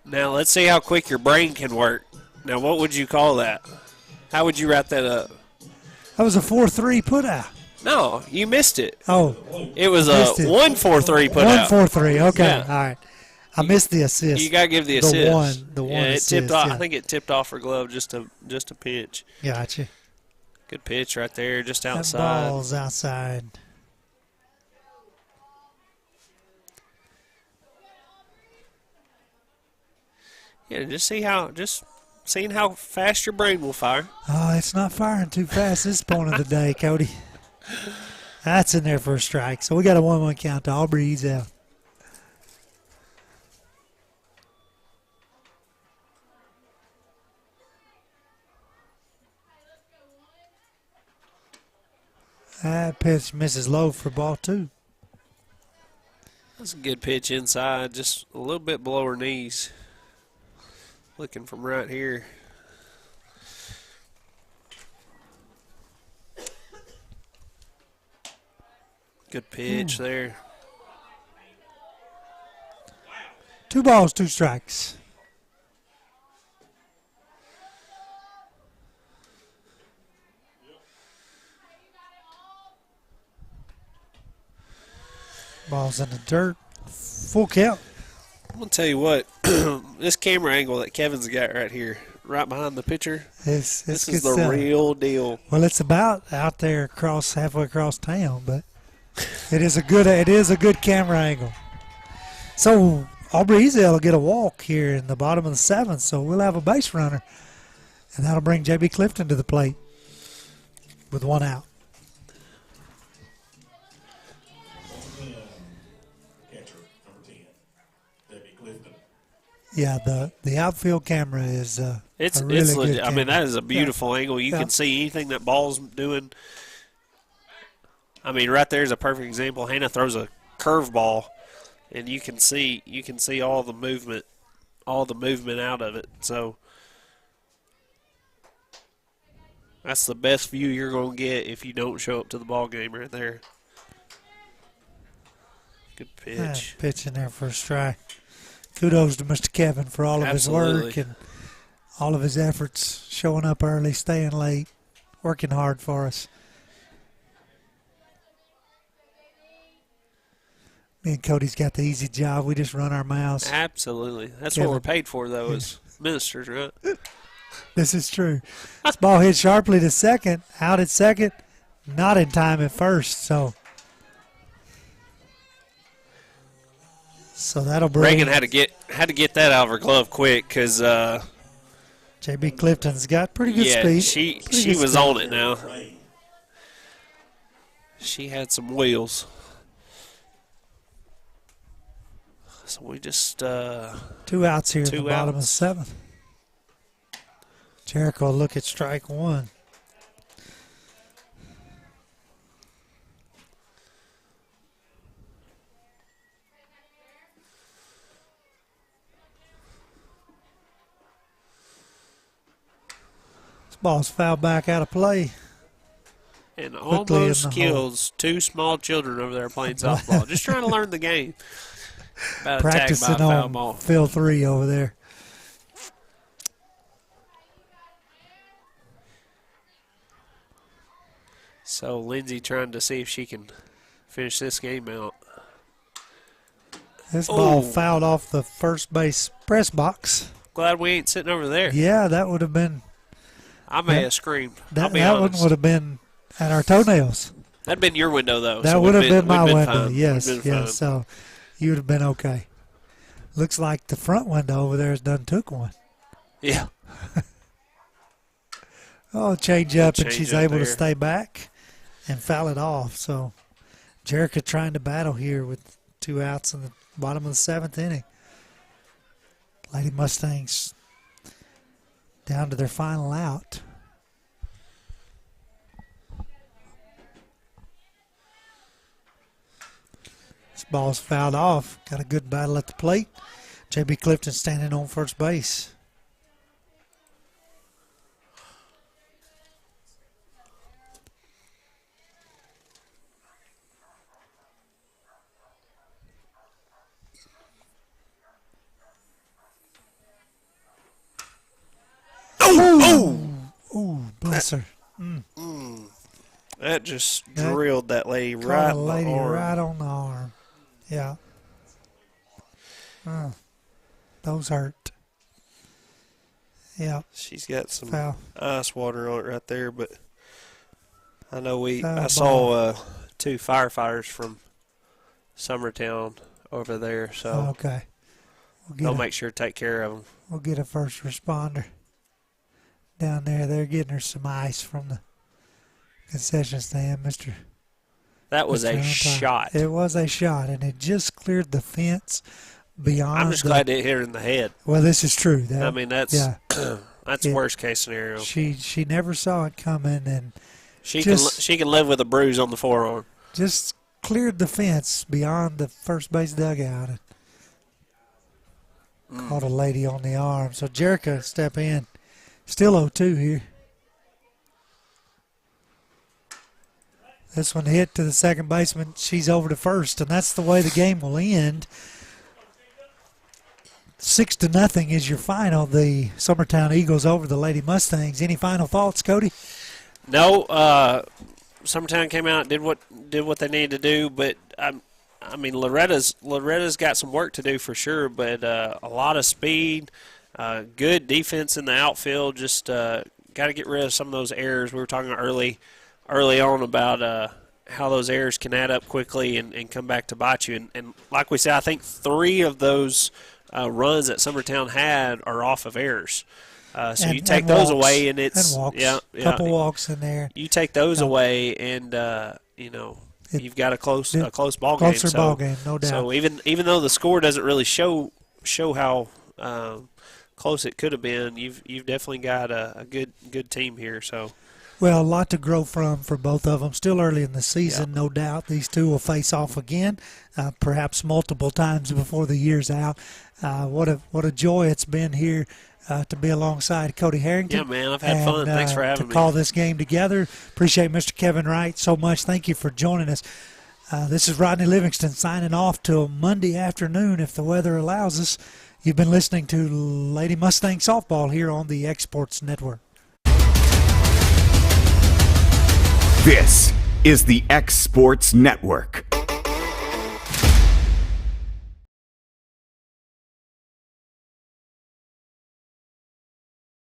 Now, let's see how quick your brain can work. Now, what would you call that? How would you wrap that up? That was a 4-3 put out. No, you missed it. Oh. It was a 1-4-3 put out. 1-4-3, okay. Yeah. All right. I missed the assist. You got to give the assist. The one yeah, assist. It tipped off, yeah. I think it tipped off her glove just a pitch. Gotcha. Good pitch right there, just That outside. ball's outside. Yeah, just seeing how fast your brain will fire. Oh, it's not firing too fast this point of the day, Cody. That's in there for a strike. So we got a 1-1 count to Aubrey. He's out. That pitch misses low for ball 2. That's a good pitch inside, just a little bit below her knees. Looking from right here. Good pitch there. 2 balls, 2 strikes. Ball's in the dirt. Full count. I'm going to tell you what, this camera angle that Kevin's got right here, right behind the pitcher, this is the real deal. Well, it's about out there halfway across town, but it is a good camera angle. So Aubrey Ezel will get a walk here in the bottom of the 7th, so we'll have a base runner, and that'll bring J.B. Clifton to the plate with 1 out. Yeah, the outfield camera is it's really legit. good I mean, camera. that is a beautiful angle. You can see anything that ball's doing. I mean, right there's a perfect example. Hannah throws a curveball, and you can see all the movement out of it. So that's the best view you're going to get if you don't show up to the ball game right there. Good pitch. Pitch in there for a strike. Kudos to Mr. Kevin for all of his work and all of his efforts, showing up early, staying late, working hard for us. Me and Cody's got the easy job. We just run our mouths. Absolutely. That's Kevin. what we're paid for, though, as ministers, right? This is true. This ball hit sharply to second, out at second, not in time at first, so that'll bring. Reagan had to get that out of her glove quick because J.B. Clifton's got pretty good speed. She was on it now. She had some wheels. So we just 2 outs here in the bottom of the 7th. Jericho look at strike one. This ball's fouled back out of play. And Quickly almost in the kills two small children over there playing softball. Just trying to learn the game. About attack by Practicing foul on ball. fill 3 over there. So Lindsay trying to see if she can finish this game out. This ball fouled off the first base press box. Glad we ain't sitting over there. Yeah, that would have been. I may have screamed. I'll That be one honest. would have been at our toenails. That'd been your window though. That so would have been we'd my been window. fine. Yes, We'd been fine. yes. So you would have been okay. Looks like the front window over there has done took one. Yeah. Oh, change up, and Change she's up able to there. stay back and foul it off. So Jerica trying to battle here with 2 outs in the bottom of the 7th inning. Lady Mustangs down to their final out. This ball's fouled off. Got a good battle at the plate. J.B. Clifton standing on first base. Ooh, bless her. That just That drilled that lady Caught right a in lady the arm. right on the arm. Yeah. Those hurt. Yeah. She's got some Foul. ice water on it right there, but I know Foul I saw 2 firefighters from Summertown over there, so Okay. they'll make sure to take care of them. We'll get a first responder down there. They're getting her some ice from the concession stand, Mr. That was a Mr. shot. It was a shot, and it just cleared the fence beyond. I'm just glad it hit her in the head. Well, this is true. That, I mean, that's yeah. that's worst case scenario. She never saw it coming, and She just can live with a bruise on the forearm. just cleared the fence beyond the first base dugout and caught a lady on the arm. So Jerica step in. Still 0-2 here. This one hit to the second baseman. She's over to first, and that's the way the game will end. 6-0 is your final. The Summertown Eagles over the Lady Mustangs. Any final thoughts, Cody? No, Summertown came out, did what they needed to do, but I mean Loretta's got some work to do for sure, but a lot of speed, good defense in the outfield. Just got to get rid of some of those errors. We were talking early on about how those errors can add up quickly and come back to bite you. And like we said, I think 3 of those runs that Summertown had are off of errors. So you take those away, and it's couple walks in there. You take those away, and you've got a close ball game. Closer ball game, no doubt. So even though the score doesn't really show how close it could have been, you've definitely got a good team here. So. Well, a lot to grow from for both of them. Still early in the season, no doubt. These two will face off again, perhaps multiple times before the year's out. What a joy it's been here to be alongside Cody Harrington. Yeah, man, I've had fun. Thanks for having me. To call this game together. Appreciate Mr. Kevin Wright so much. Thank you for joining us. This is Rodney Livingston signing off till Monday afternoon if the weather allows us. You've been listening to Lady Mustang Softball here on the Exports Network. This is the X Sports Network.